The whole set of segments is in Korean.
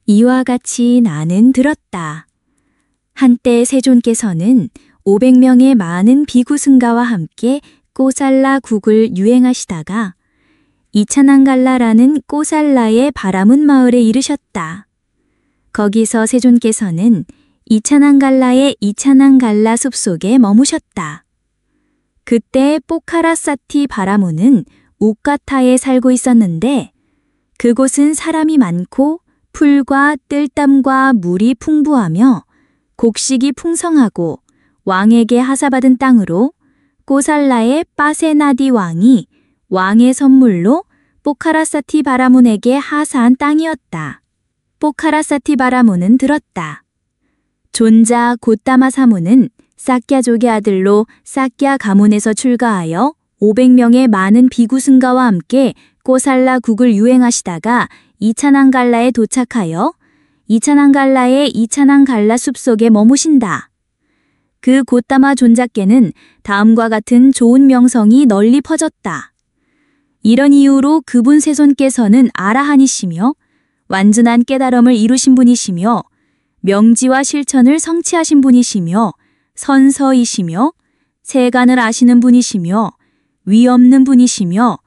이와 같이 나는 들었다. 한때 세존께서는 500명의 많은 비구승가와 함께 꼬살라 국을 유행하시다가 이차난갈라라는 꼬살라의 바라문 마을에 이르셨다. 거기서 세존께서는 이차난갈라의 이차난갈라 숲속에 머무셨다. 그때 포카라사티 바라문은 우카타에 살고 있었는데 그곳은 사람이 많고 풀과 뜰담과 물이 풍부하며 곡식이 풍성하고 왕에게 하사받은 땅으로 꼬살라의 빠세나디 왕이 왕의 선물로 포카라사티 바라문에게 하사한 땅이었다. 포카라사티 바라문은 들었다. 존자 고따마 사문은 싹갸족의 아들로 싹갸 가문에서 출가하여 500명의 많은 비구승가와 함께 꼬살라 국을 유행하시다가 이차난갈라에 도착하여 이차난갈라의 이차난갈라 숲속에 머무신다. 그 고따마 존자께는 다음과 같은 좋은 명성이 널리 퍼졌다. 이런 이유로 그분 세손께서는 아라한이시며 완전한 깨달음을 이루신 분이시며 명지와 실천을 성취하신 분이시며 선서이시며 세간을 아시는 분이시며 위없는 분이시며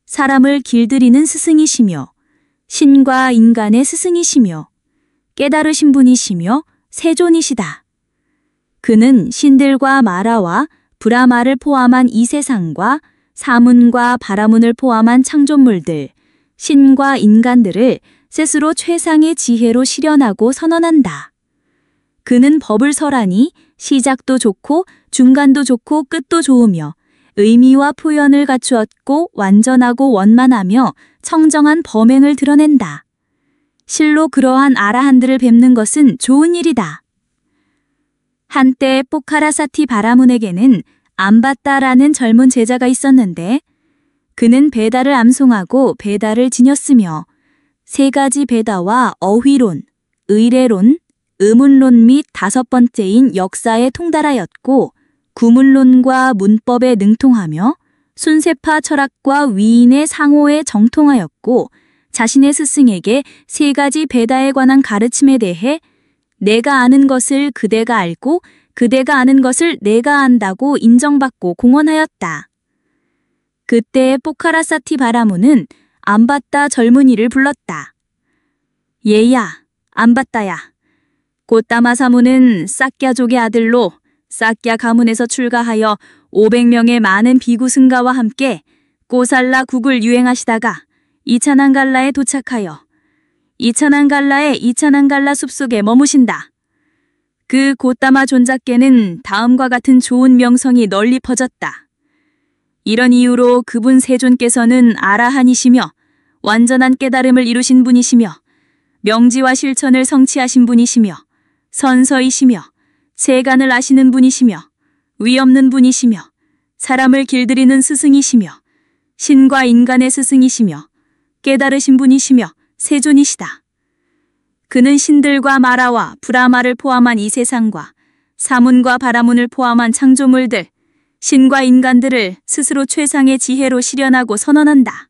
사람을 길들이는 스승이시며 신과 인간의 스승이시며 깨달으신 분이시며 세존이시다. 그는 신들과 마라와 브라마를 포함한 이 세상과 사문과 바라문을 포함한 창조물들, 신과 인간들을 스스로 최상의 지혜로 실현하고 선언한다. 그는 법을 설하니 시작도 좋고 중간도 좋고 끝도 좋으며 의미와 표현을 갖추었고 완전하고 원만하며 청정한 범행을 드러낸다. 실로 그러한 아라한들을 뵙는 것은 좋은 일이다. 한때 포카라사티 바라문에게는 암바따라는 젊은 제자가 있었는데 그는 베다를 암송하고 베다를 지녔으며 세 가지 베다와 어휘론, 의례론, 의문론 및 다섯 번째인 역사에 통달하였고 구문론과 문법에 능통하며 순세파 철학과 위인의 상호에 정통하였고 자신의 스승에게 세 가지 베다에 관한 가르침에 대해 내가 아는 것을 그대가 알고 그대가 아는 것을 내가 안다고 인정받고 공언하였다. 그때 포카라사티 바라문은 암바따 젊은이를 불렀다. 얘야, 암바따야. 고따마 사문은 싹갸족의 아들로 싹갸 가문에서 출가하여 500명의 많은 비구승가와 함께 꼬살라 국을 유행하시다가 이차난갈라에 도착하여 이차난갈라의 이차난갈라 숲속에 머무신다. 그 고따마 존자께는 다음과 같은 좋은 명성이 널리 퍼졌다. 이런 이유로 그분 세존께서는 아라한이시며 완전한 깨달음을 이루신 분이시며 명지와 실천을 성취하신 분이시며 선서이시며 세간을 아시는 분이시며 위없는 분이시며 사람을 길들이는 스승이시며 신과 인간의 스승이시며 깨달으신 분이시며 세존이시다. 그는 신들과 마라와 브라마를 포함한 이 세상과 사문과 바라문을 포함한 창조물들, 신과 인간들을 스스로 최상의 지혜로 실현하고 선언한다.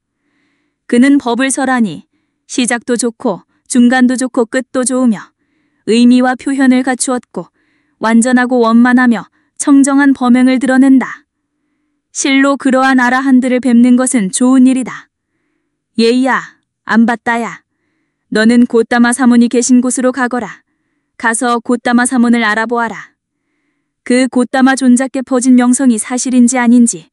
그는 법을 설하니 시작도 좋고 중간도 좋고 끝도 좋으며 의미와 표현을 갖추었고 완전하고 원만하며 청정한 범행을 드러낸다. 실로 그러한 아라한들을 뵙는 것은 좋은 일이다. 예이야, 암바따야. 너는 고따마 사문이 계신 곳으로 가거라. 가서 고따마 사문을 알아보아라. 그 고따마 존자께 퍼진 명성이 사실인지 아닌지,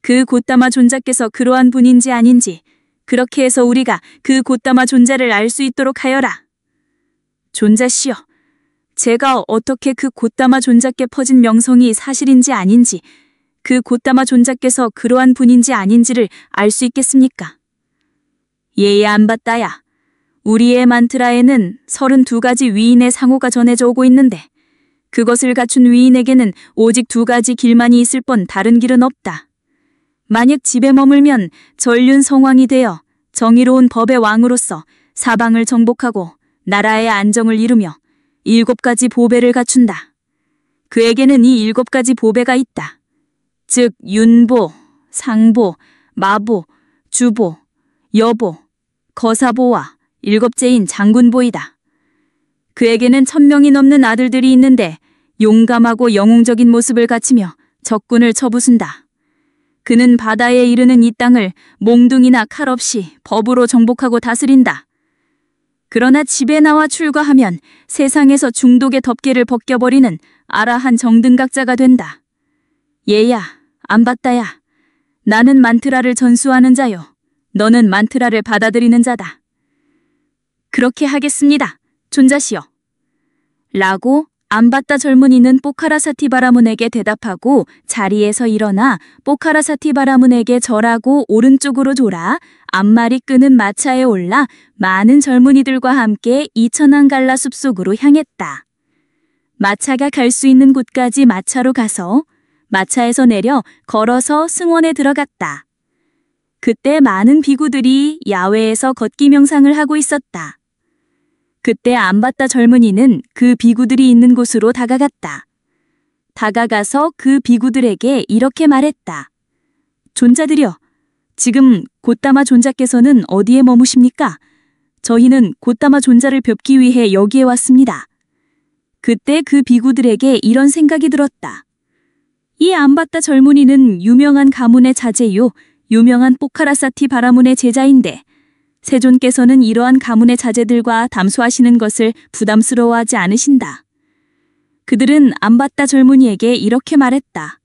그 고따마 존자께서 그러한 분인지 아닌지, 그렇게 해서 우리가 그 고따마 존자를 알 수 있도록 하여라. 존자시여, 제가 어떻게 그 고따마 존자께 퍼진 명성이 사실인지 아닌지, 그 고따마 존자께서 그러한 분인지 아닌지를 알 수 있겠습니까? 예야 암바따야. 우리의 만트라에는 32가지 위인의 상호가 전해져 오고 있는데 그것을 갖춘 위인에게는 오직 2가지 길만이 있을 뿐 다른 길은 없다. 만약 집에 머물면 전륜 성왕이 되어 정의로운 법의 왕으로서 사방을 정복하고 나라의 안정을 이루며 7가지 보배를 갖춘다. 그에게는 이 7가지 보배가 있다. 즉 윤보, 상보, 마보, 주보, 여보, 거사보와 7째인 장군보이다. 그에게는 1000명이 넘는 아들들이 있는데 용감하고 영웅적인 모습을 갖추며 적군을 쳐부순다. 그는 바다에 이르는 이 땅을 몽둥이나 칼 없이 법으로 정복하고 다스린다. 그러나 집에 나와 출가하면 세상에서 중독의 덮개를 벗겨버리는 아라한 정등각자가 된다. 얘야, 안바따야. 나는 만트라를 전수하는 자요. 너는 만트라를 받아들이는 자다. 그렇게 하겠습니다. 존자시여. 라고 안바따 젊은이는 포카라사티 바라문에게 대답하고 자리에서 일어나 포카라사티 바라문에게 절하고 오른쪽으로 돌아 앞말이 끄는 마차에 올라 많은 젊은이들과 함께 이천안갈라 숲속으로 향했다. 마차가 갈 수 있는 곳까지 마차로 가서 마차에서 내려 걸어서 승원에 들어갔다. 그때 많은 비구들이 야외에서 걷기 명상을 하고 있었다. 그때 안바따 젊은이는 그 비구들이 있는 곳으로 다가갔다. 다가가서 그 비구들에게 이렇게 말했다. 존자들여, 지금 곧다마 존자께서는 어디에 머무십니까? 저희는 곧다마 존자를 뵙기 위해 여기에 왔습니다. 그때 그 비구들에게 이런 생각이 들었다. 이 안바따 젊은이는 유명한 가문의 자제요, 유명한 포카라사티 바라문의 제자인데 세존께서는 이러한 가문의 자제들과 담소하시는 것을 부담스러워하지 않으신다. 그들은 안바따 젊은이에게 이렇게 말했다.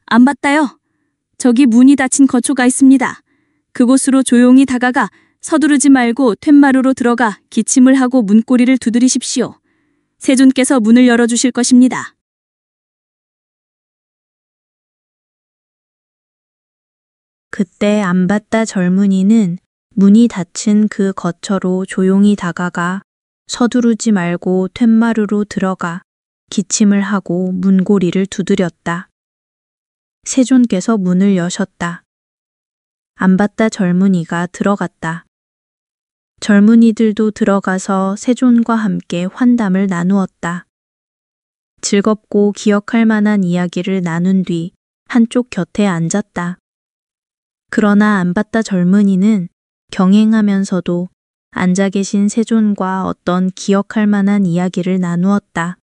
안바따여, 저기 문이 닫힌 거초가 있습니다. 그곳으로 조용히 다가가 서두르지 말고 툇마루로 들어가 기침을 하고 문고리를 두드리십시오. 세존께서 문을 열어주실 것입니다. 그때 안바따 젊은이는 문이 닫힌 그 거처로 조용히 다가가 서두르지 말고 툇마루로 들어가 기침을 하고 문고리를 두드렸다. 세존께서 문을 여셨다. 안바따 젊은이가 들어갔다. 젊은이들도 들어가서 세존과 함께 환담을 나누었다. 즐겁고 기억할 만한 이야기를 나눈 뒤 한쪽 곁에 앉았다. 그러나 안바따 젊은이는 경행하면서도 앉아 계신 세존과 어떤 기억할 만한 이야기를 나누었다.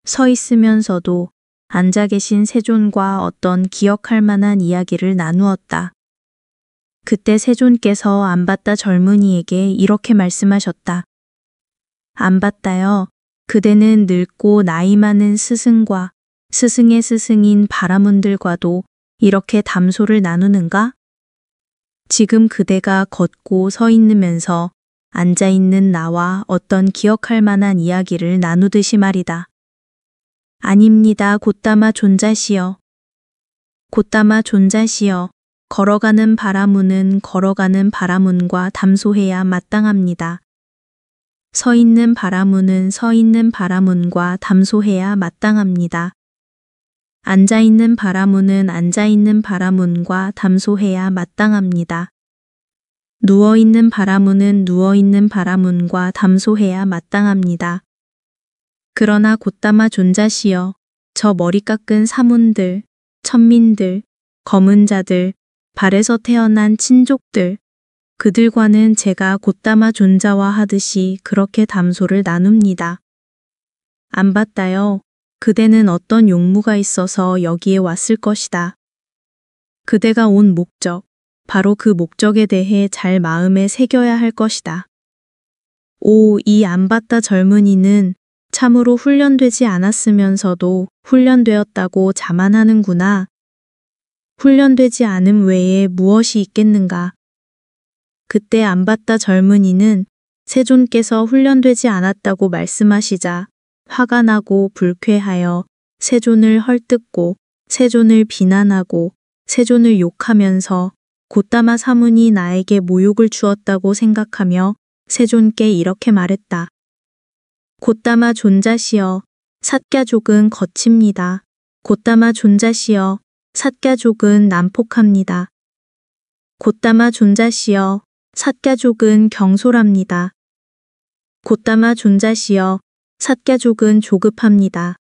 서 있으면서도 앉아 계신 세존과 어떤 기억할 만한 이야기를 나누었다. 그때 세존께서 안바따 젊은이에게 이렇게 말씀하셨다. 안바따여, 그대는 늙고 나이 많은 스승과 스승의 스승인 바라문들과도 이렇게 담소를 나누는가? 지금 그대가 걷고 서 있으면서 앉아 있는 나와 어떤 기억할 만한 이야기를 나누듯이 말이다. 아닙니다. 곧다마 존자시여. 곧다마 존자시여. 걸어가는 바라문은 걸어가는 바라문과 담소해야 마땅합니다. 서 있는 바라문은 서 있는 바라문과 담소해야 마땅합니다. 앉아 있는 바라문은 앉아 있는 바라문과 담소해야 마땅합니다. 누워 있는 바라문은 누워 있는 바라문과 담소해야 마땅합니다. 그러나 곧다마 존자시여, 저 머리 깎은 사문들, 천민들, 검은 자들, 발에서 태어난 친족들, 그들과는 제가 곧다마 존자와 하듯이 그렇게 담소를 나눕니다. 안바따여, 그대는 어떤 용무가 있어서 여기에 왔을 것이다. 그대가 온 목적, 바로 그 목적에 대해 잘 마음에 새겨야 할 것이다. 오, 이 안바따 젊은이는 참으로 훈련되지 않았으면서도 훈련되었다고 자만하는구나. 훈련되지 않음 외에 무엇이 있겠는가. 그때 안바따 젊은이는 세존께서 훈련되지 않았다고 말씀하시자 화가 나고 불쾌하여 세존을 헐뜯고 세존을 비난하고 세존을 욕하면서 곧다마 사문이 나에게 모욕을 주었다고 생각하며 세존께 이렇게 말했다. 곧다마 존자시여, 삿가족은 거칩니다. 곧다마 존자시여, 삿가족은 난폭합니다. 곧다마 존자시여, 삿가족은 경솔합니다. 곧다마 존자시여, 삿가족은 조급합니다.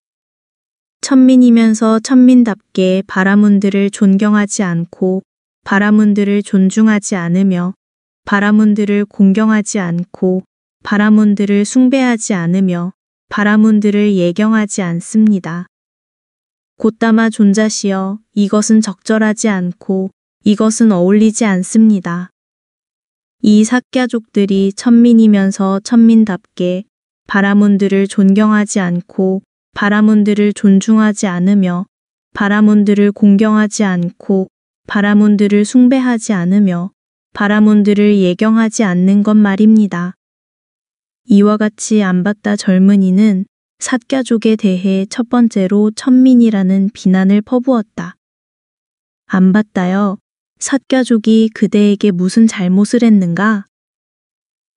천민이면서 천민답게 바라문들을 존경하지 않고 바라문들을 존중하지 않으며 바라문들을 공경하지 않고 바라문들을 숭배하지 않으며 바라문들을 예경하지 않습니다. 곧다마 존자시여, 이것은 적절하지 않고 이것은 어울리지 않습니다. 이 삿가족들이 천민이면서 천민답게 바라문들을 존경하지 않고 바라문들을 존중하지 않으며 바라문들을 공경하지 않고 바라문들을 숭배하지 않으며 바라문들을 예경하지 않는 것 말입니다. 이와 같이 안바따 젊은이는 삿가족에 대해 첫 번째로 천민이라는 비난을 퍼부었다. 안바따여, 삿가족이 그대에게 무슨 잘못을 했는가?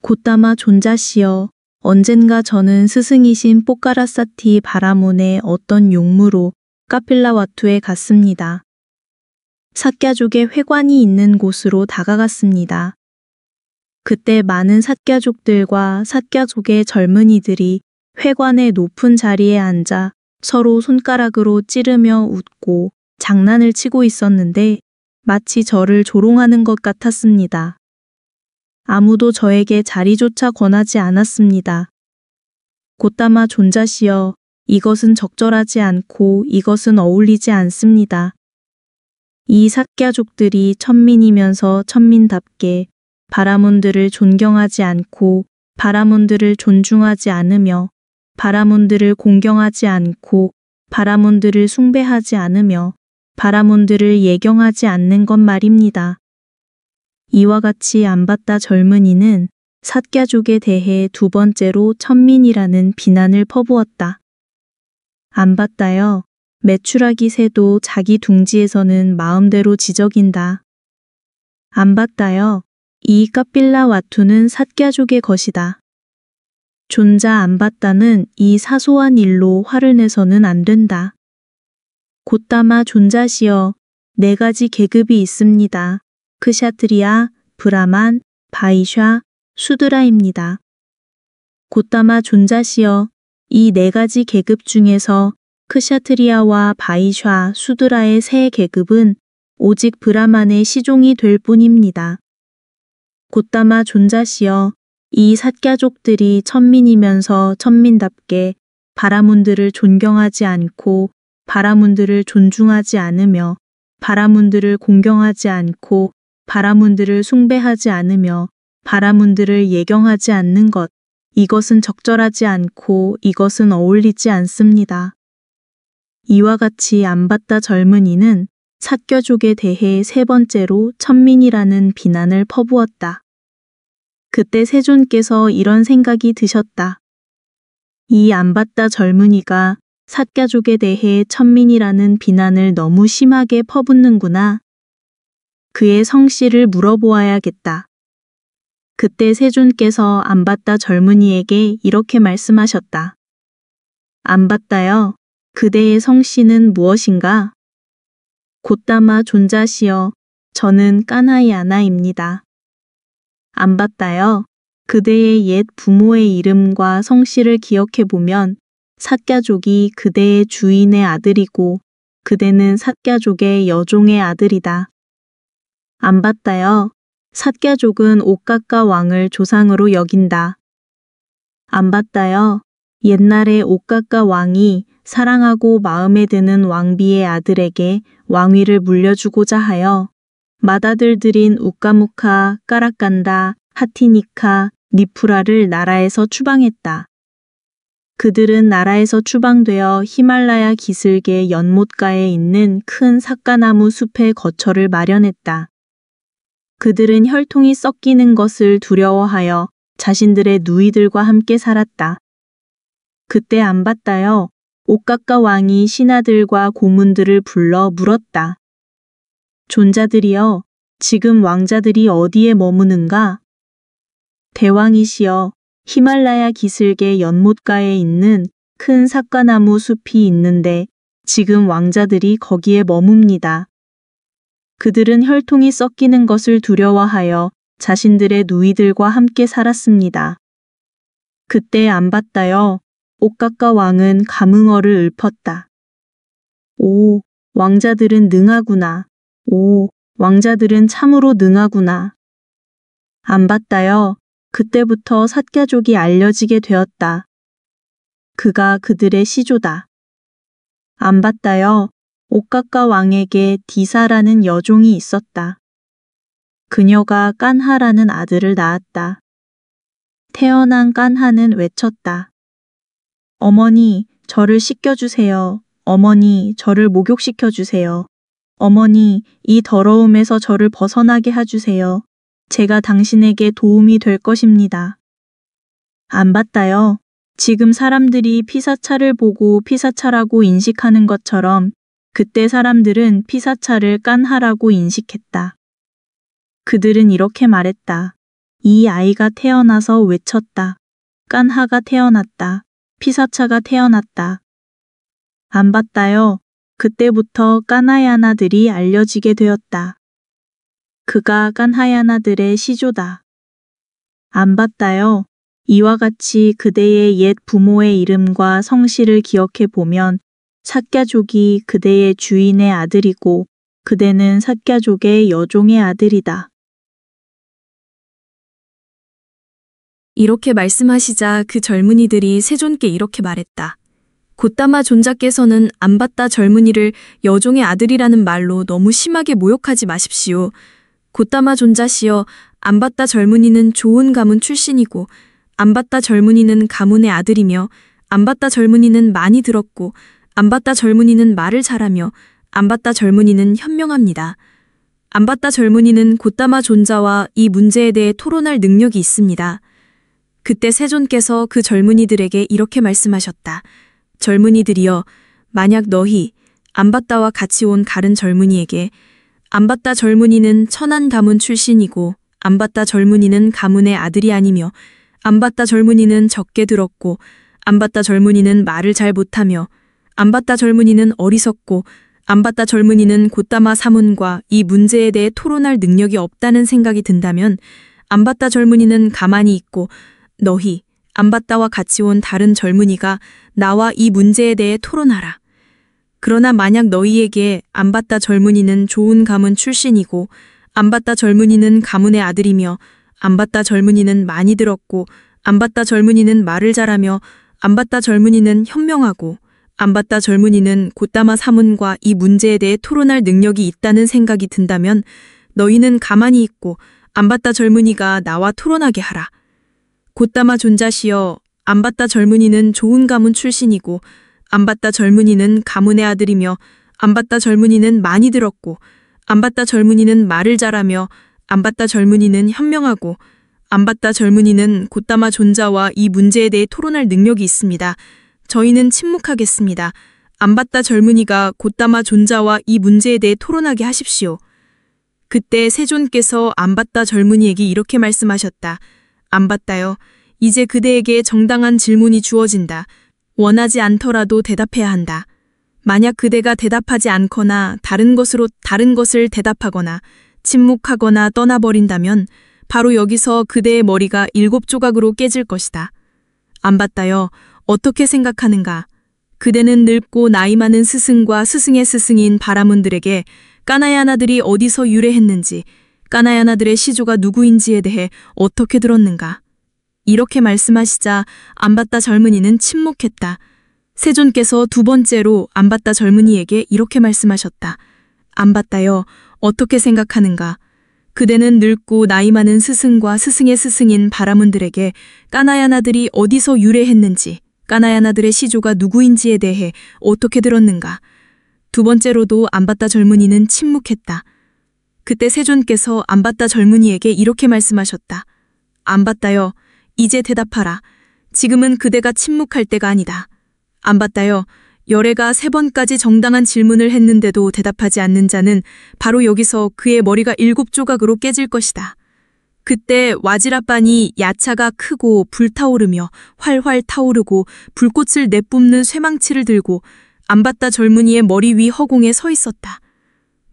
곧다마 존자시여, 언젠가 저는 스승이신 뽀까라사티 바라문의 어떤 용무로 카필라와투에 갔습니다. 삿가족의 회관이 있는 곳으로 다가갔습니다. 그때 많은 삿가족들과 삿가족의 젊은이들이 회관의 높은 자리에 앉아 서로 손가락으로 찌르며 웃고 장난을 치고 있었는데 마치 저를 조롱하는 것 같았습니다. 아무도 저에게 자리조차 권하지 않았습니다. 곧다마 존자시여, 이것은 적절하지 않고 이것은 어울리지 않습니다. 이 삿가족들이 천민이면서 천민답게 바라문들을 존경하지 않고 바라문들을 존중하지 않으며 바라문들을 공경하지 않고 바라문들을 숭배하지 않으며 바라문들을 예경하지 않는 것 말입니다. 이와 같이 안바따 젊은이는 삿가족에 대해 두 번째로 천민이라는 비난을 퍼부었다. 안바따여, 메추라기 새도 자기 둥지에서는 마음대로 지저긴다. 안바따여, 이 카필라와투는 삿가족의 것이다. 존자 안바따는 이 사소한 일로 화를 내서는 안 된다. 곧다마 존자시여, 4가지 계급이 있습니다. 크샤트리아, 브라만, 바이샤, 수드라입니다. 곧다마 존자시여, 이 4가지 계급 중에서 크샤트리아와 바이샤, 수드라의 세 계급은 오직 브라만의 시종이 될 뿐입니다. 곧다마 존자시여, 이 삿가족들이 천민이면서 천민답게 바라문들을 존경하지 않고 바라문들을 존중하지 않으며 바라문들을 공경하지 않고 바라문들을 숭배하지 않으며 바라문들을 예경하지 않는 것, 이것은 적절하지 않고 이것은 어울리지 않습니다. 이와 같이 안바따 젊은이는 삿가족에 대해 세 번째로 천민이라는 비난을 퍼부었다. 그때 세존께서 이런 생각이 드셨다. 이 안바따 젊은이가 삿가족에 대해 천민이라는 비난을 너무 심하게 퍼붓는구나. 그의 성씨를 물어보아야겠다. 그때 세존께서 안바따 젊은이에게 이렇게 말씀하셨다. 안바따여, 그대의 성씨는 무엇인가? 곧다마 존자시여, 저는 까나이아나입니다. 안바따여, 그대의 옛 부모의 이름과 성씨를 기억해보면 삿가족이 그대의 주인의 아들이고 그대는 삿가족의 여종의 아들이다. 안바따여, 삿가족은 옥가까 왕을 조상으로 여긴다. 안바따여, 옛날에 옥가까 왕이 사랑하고 마음에 드는 왕비의 아들에게 왕위를 물려주고자 하여 맏아들들인 우까무카, 까라깐다, 하티니카, 니푸라를 나라에서 추방했다. 그들은 나라에서 추방되어 히말라야 기슭의 연못가에 있는 큰 삿가나무 숲에 거처를 마련했다. 그들은 혈통이 섞이는 것을 두려워하여 자신들의 누이들과 함께 살았다. 그때 안바따여, 옥가까 왕이 신하들과 고문들을 불러 물었다. 존자들이여, 지금 왕자들이 어디에 머무는가? 대왕이시여, 히말라야 기슭의 연못가에 있는 큰 삿가나무 숲이 있는데 지금 왕자들이 거기에 머뭅니다. 그들은 혈통이 섞이는 것을 두려워하여 자신들의 누이들과 함께 살았습니다. 그때 안바따여, 옥가까 왕은 감흥어를 읊었다. 오, 왕자들은 능하구나. 오, 왕자들은 참으로 능하구나. 안바따여, 그때부터 삿가족이 알려지게 되었다. 그가 그들의 시조다. 안바다여, 옥각가 왕에게 디사라는 여종이 있었다. 그녀가 깐하라는 아들을 낳았다. 태어난 깐하는 외쳤다. 어머니, 저를 씻겨주세요. 어머니, 저를 목욕시켜주세요. 어머니, 이 더러움에서 저를 벗어나게 해주세요. 제가 당신에게 도움이 될 것입니다. 안바다여, 지금 사람들이 피사차를 보고 피사차라고 인식하는 것처럼 그때 사람들은 피사차를 깐하라고 인식했다. 그들은 이렇게 말했다. 이 아이가 태어나서 외쳤다. 깐하가 태어났다. 피사차가 태어났다. 안바다여, 그때부터 까나야나들이 알려지게 되었다. 그가 깐하야나들의 시조다. 안바다여, 이와 같이 그대의 옛 부모의 이름과 성씨를 기억해 보면 삿가족이 그대의 주인의 아들이고 그대는 삿가족의 여종의 아들이다. 이렇게 말씀하시자 그 젊은이들이 세존께 이렇게 말했다. 곧다마 존자께서는 안바다 젊은이를 여종의 아들이라는 말로 너무 심하게 모욕하지 마십시오. 곧다마 존자시여, 안바다 젊은이는 좋은 가문 출신이고 안바다 젊은이는 가문의 아들이며 안바다 젊은이는 많이 들었고 안바다 젊은이는 말을 잘하며 안바다 젊은이는 현명합니다. 안바다 젊은이는 곧다마 존자와 이 문제에 대해 토론할 능력이 있습니다. 그때 세존께서 그 젊은이들에게 이렇게 말씀하셨다. 젊은이들이여, 만약 너희 안바다와 같이 온 다른 젊은이에게 안바다 젊은이는 천한 가문 출신이고 안바다 젊은이는 가문의 아들이 아니며 안바다 젊은이는 적게 들었고 안바다 젊은이는 말을 잘 못하며 안바다 젊은이는 어리석고 안바다 젊은이는 곧다마 사문과 이 문제에 대해 토론할 능력이 없다는 생각이 든다면 안바다 젊은이는 가만히 있고 너희 안바다와 같이 온 다른 젊은이가 나와 이 문제에 대해 토론하라. 그러나 만약 너희에게 안바다 젊은이는 좋은 가문 출신이고 안바다 젊은이는 가문의 아들이며 안바다 젊은이는 많이 들었고 안바다 젊은이는 말을 잘하며 안바다 젊은이는 현명하고 안바다 젊은이는 곧다마 사문과 이 문제에 대해 토론할 능력이 있다는 생각이 든다면 너희는 가만히 있고 안바다 젊은이가 나와 토론하게 하라. 곧다마 존자시여, 안바다 젊은이는 좋은 가문 출신이고 안바다 젊은이는 가문의 아들이며 안바다 젊은이는 많이 들었고 안바다 젊은이는 말을 잘하며 안바다 젊은이는 현명하고 안바다 젊은이는 곧다마 존자와 이 문제에 대해 토론할 능력이 있습니다. 저희는 침묵하겠습니다. 안바다 젊은이가 곧다마 존자와 이 문제에 대해 토론하게 하십시오. 그때 세존께서 안바다 젊은이에게 이렇게 말씀하셨다. 안바다여, 이제 그대에게 정당한 질문이 주어진다. 원하지 않더라도 대답해야 한다. 만약 그대가 대답하지 않거나 다른 것을 대답하거나 침묵하거나 떠나버린다면 바로 여기서 그대의 머리가 7조각으로 깨질 것이다. 안바다여, 어떻게 생각하는가? 그대는 늙고 나이 많은 스승과 스승의 스승인 바라문들에게 까나야나들이 어디서 유래했는지, 까나야나들의 시조가 누구인지에 대해 어떻게 들었는가? 이렇게 말씀하시자 안바다 젊은이는 침묵했다. 세존께서 두 번째로 안바다 젊은이에게 이렇게 말씀하셨다. 안바다여, 어떻게 생각하는가? 그대는 늙고 나이 많은 스승과 스승의 스승인 바라문들에게 까나야나들이 어디서 유래했는지, 까나야나들의 시조가 누구인지에 대해 어떻게 들었는가? 두 번째로도 안바다 젊은이는 침묵했다. 그때 세존께서 안바다 젊은이에게 이렇게 말씀하셨다. 안바다여, 이제 대답하라. 지금은 그대가 침묵할 때가 아니다. 안바다여, 열애가 3번까지 정당한 질문을 했는데도 대답하지 않는 자는 바로 여기서 그의 머리가 7조각으로 깨질 것이다. 그때 와지라반이 야차가 크고 불타오르며 활활 타오르고 불꽃을 내뿜는 쇠망치를 들고 안바다 젊은이의 머리 위 허공에 서 있었다.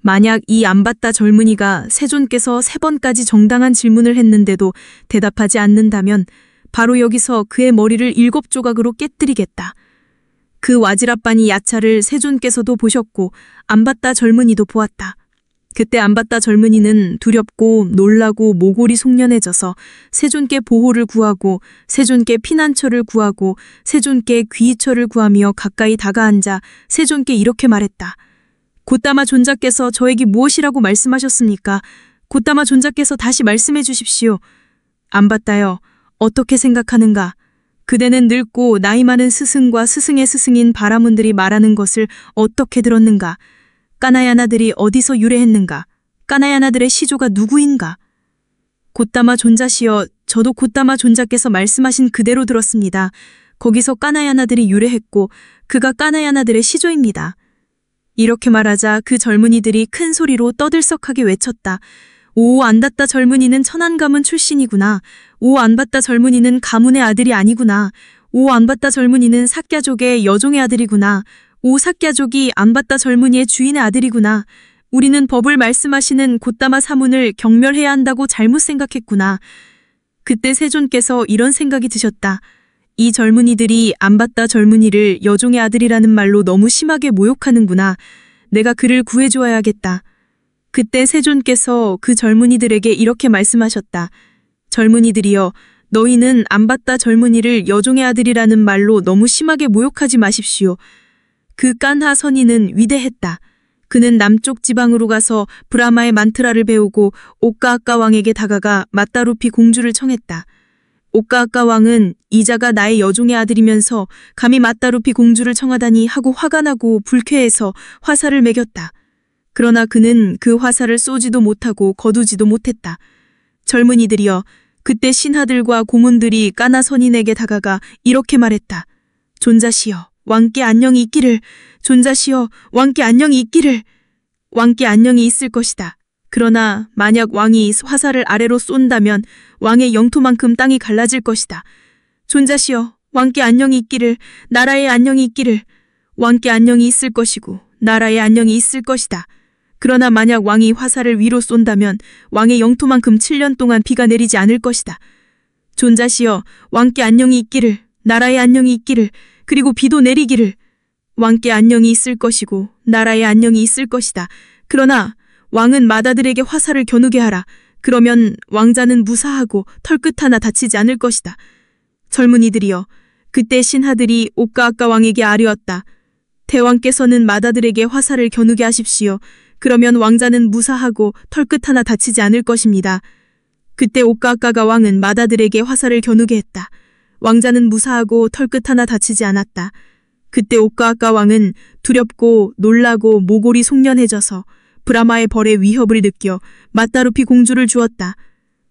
만약 이 안바다 젊은이가 세존께서 3번까지 정당한 질문을 했는데도 대답하지 않는다면 바로 여기서 그의 머리를 7조각으로 깨뜨리겠다. 그 와지라반이 야차를 세존께서도 보셨고 안바다 젊은이도 보았다. 그때 안바따 젊은이는 두렵고 놀라고 모골이 송연해져서 세존께 보호를 구하고 세존께 피난처를 구하고 세존께 귀처를 구하며 가까이 다가앉아 세존께 이렇게 말했다. 곧다마 존자께서 저에게 무엇이라고 말씀하셨습니까? 곧다마 존자께서 다시 말씀해 주십시오. 안바따여, 어떻게 생각하는가? 그대는 늙고 나이 많은 스승과 스승의 스승인 바라문들이 말하는 것을 어떻게 들었는가? 까나야나들이 어디서 유래했는가? 까나야나들의 시조가 누구인가? 곧다마 존자시여, 저도 곧다마 존자께서 말씀하신 그대로 들었습니다. 거기서 까나야나들이 유래했고 그가 까나야나들의 시조입니다. 이렇게 말하자 그 젊은이들이 큰 소리로 떠들썩하게 외쳤다. 오, 안바따 젊은이는 천안 가문 출신이구나. 오, 안바따 젊은이는 가문의 아들이 아니구나. 오, 안바따 젊은이는 삭갸족의 여종의 아들이구나. 오, 삭갸족이 안바따 젊은이의 주인의 아들이구나. 우리는 법을 말씀하시는 곧다마 사문을 경멸해야 한다고 잘못 생각했구나. 그때 세존께서 이런 생각이 드셨다. 이 젊은이들이 안바따 젊은이를 여종의 아들이라는 말로 너무 심하게 모욕하는구나. 내가 그를 구해주어야겠다. 그때 세존께서 그 젊은이들에게 이렇게 말씀하셨다. 젊은이들이여, 너희는 안바따 젊은이를 여종의 아들이라는 말로 너무 심하게 모욕하지 마십시오. 그 깐하 선인은 위대했다. 그는 남쪽 지방으로 가서 브라마의 만트라를 배우고 옥가아까 왕에게 다가가 마따루피 공주를 청했다. 옥가아까 왕은 이자가 나의 여종의 아들이면서 감히 마따루피 공주를 청하다니 하고 화가 나고 불쾌해서 화살을 매겼다. 그러나 그는 그 화살을 쏘지도 못하고 거두지도 못했다. 젊은이들이여, 그때 신하들과 고문들이 까나 선인에게 다가가 이렇게 말했다. 존자시여, 왕께 안녕이 있기를. 존자시여, 왕께 안녕이 있기를. 왕께 안녕이 있을 것이다. 그러나 만약 왕이 화살을 아래로 쏜다면 왕의 영토만큼 땅이 갈라질 것이다. 존자시여, 왕께 안녕이 있기를. 나라에 안녕이 있기를. 왕께 안녕이 있을 것이고 나라에 안녕이 있을 것이다. 그러나 만약 왕이 화살을 위로 쏜다면 왕의 영토만큼 7년 동안 비가 내리지 않을 것이다. 존자시여, 왕께 안녕이 있기를. 나라에 안녕이 있기를. 그리고 비도 내리기를. 왕께 안녕이 있을 것이고 나라에 안녕이 있을 것이다. 그러나 왕은 마다들에게 화살을 겨누게 하라. 그러면 왕자는 무사하고 털끝 하나 다치지 않을 것이다. 젊은이들이여, 그때 신하들이 옥가아까 왕에게 아뢰었다. 대왕께서는 마다들에게 화살을 겨누게 하십시오. 그러면 왕자는 무사하고 털끝 하나 다치지 않을 것입니다. 그때 옥가아까 왕은 마다들에게 화살을 겨누게 했다. 왕자는 무사하고 털끝 하나 다치지 않았다. 그때 옥가아까 왕은 두렵고 놀라고 모골이 송연해져서 브라마의 벌의 위협을 느껴 마따루피 공주를 주었다.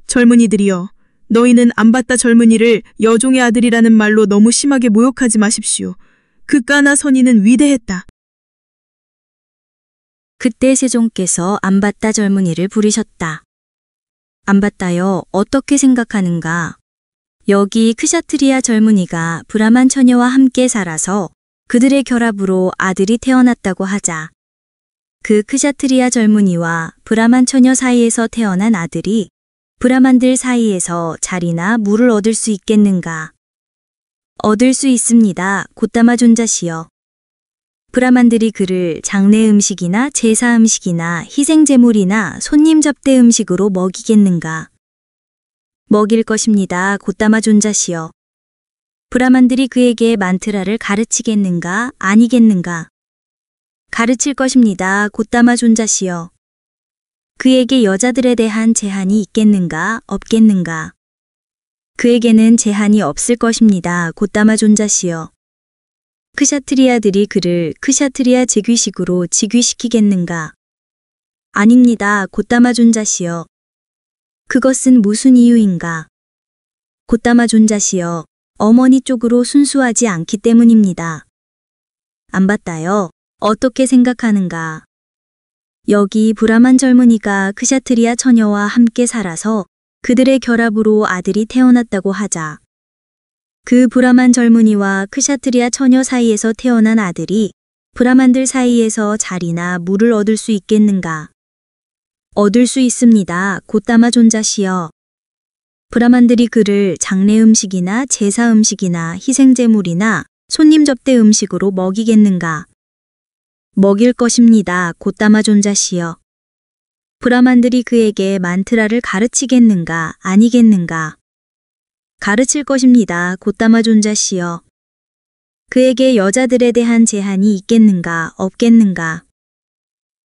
젊은이들이여, 너희는 안바따 젊은이를 여종의 아들이라는 말로 너무 심하게 모욕하지 마십시오. 그 까나 선인은 위대했다. 그때 세종께서 안바따 젊은이를 부르셨다. 안바따여, 어떻게 생각하는가? 여기 크샤트리아 젊은이가 브라만 처녀와 함께 살아서 그들의 결합으로 아들이 태어났다고 하자. 그 크샤트리아 젊은이와 브라만 처녀 사이에서 태어난 아들이 브라만들 사이에서 자리나 물을 얻을 수 있겠는가? 얻을 수 있습니다. 곧다마 존자시여. 브라만들이 그를 장례 음식이나 제사 음식이나 희생 제물이나 손님 접대 음식으로 먹이겠는가? 먹일 것입니다. 곧다마 존자시여. 브라만들이 그에게 만트라를 가르치겠는가? 아니겠는가? 가르칠 것입니다. 곧다마 존자시여. 그에게 여자들에 대한 제한이 있겠는가? 없겠는가? 그에게는 제한이 없을 것입니다. 곧다마 존자시여. 크샤트리아들이 그를 크샤트리아 제귀식으로 직위시키겠는가? 아닙니다. 곧다마 존자시여. 그것은 무슨 이유인가? 곧다마 존자시여, 어머니 쪽으로 순수하지 않기 때문입니다. 안바따여, 어떻게 생각하는가? 여기 브라만 젊은이가 크샤트리아 처녀와 함께 살아서 그들의 결합으로 아들이 태어났다고 하자. 그 브라만 젊은이와 크샤트리아 처녀 사이에서 태어난 아들이 브라만들 사이에서 자리나 물을 얻을 수 있겠는가? 얻을 수 있습니다. 곧다마 존자시여. 브라만들이 그를 장례 음식이나 제사 음식이나 희생제물이나 손님 접대 음식으로 먹이겠는가? 먹일 것입니다. 곧다마 존자시여. 브라만들이 그에게 만트라를 가르치겠는가 아니겠는가? 가르칠 것입니다. 곧다마 존자씨여. 그에게 여자들에 대한 제한이 있겠는가 없겠는가?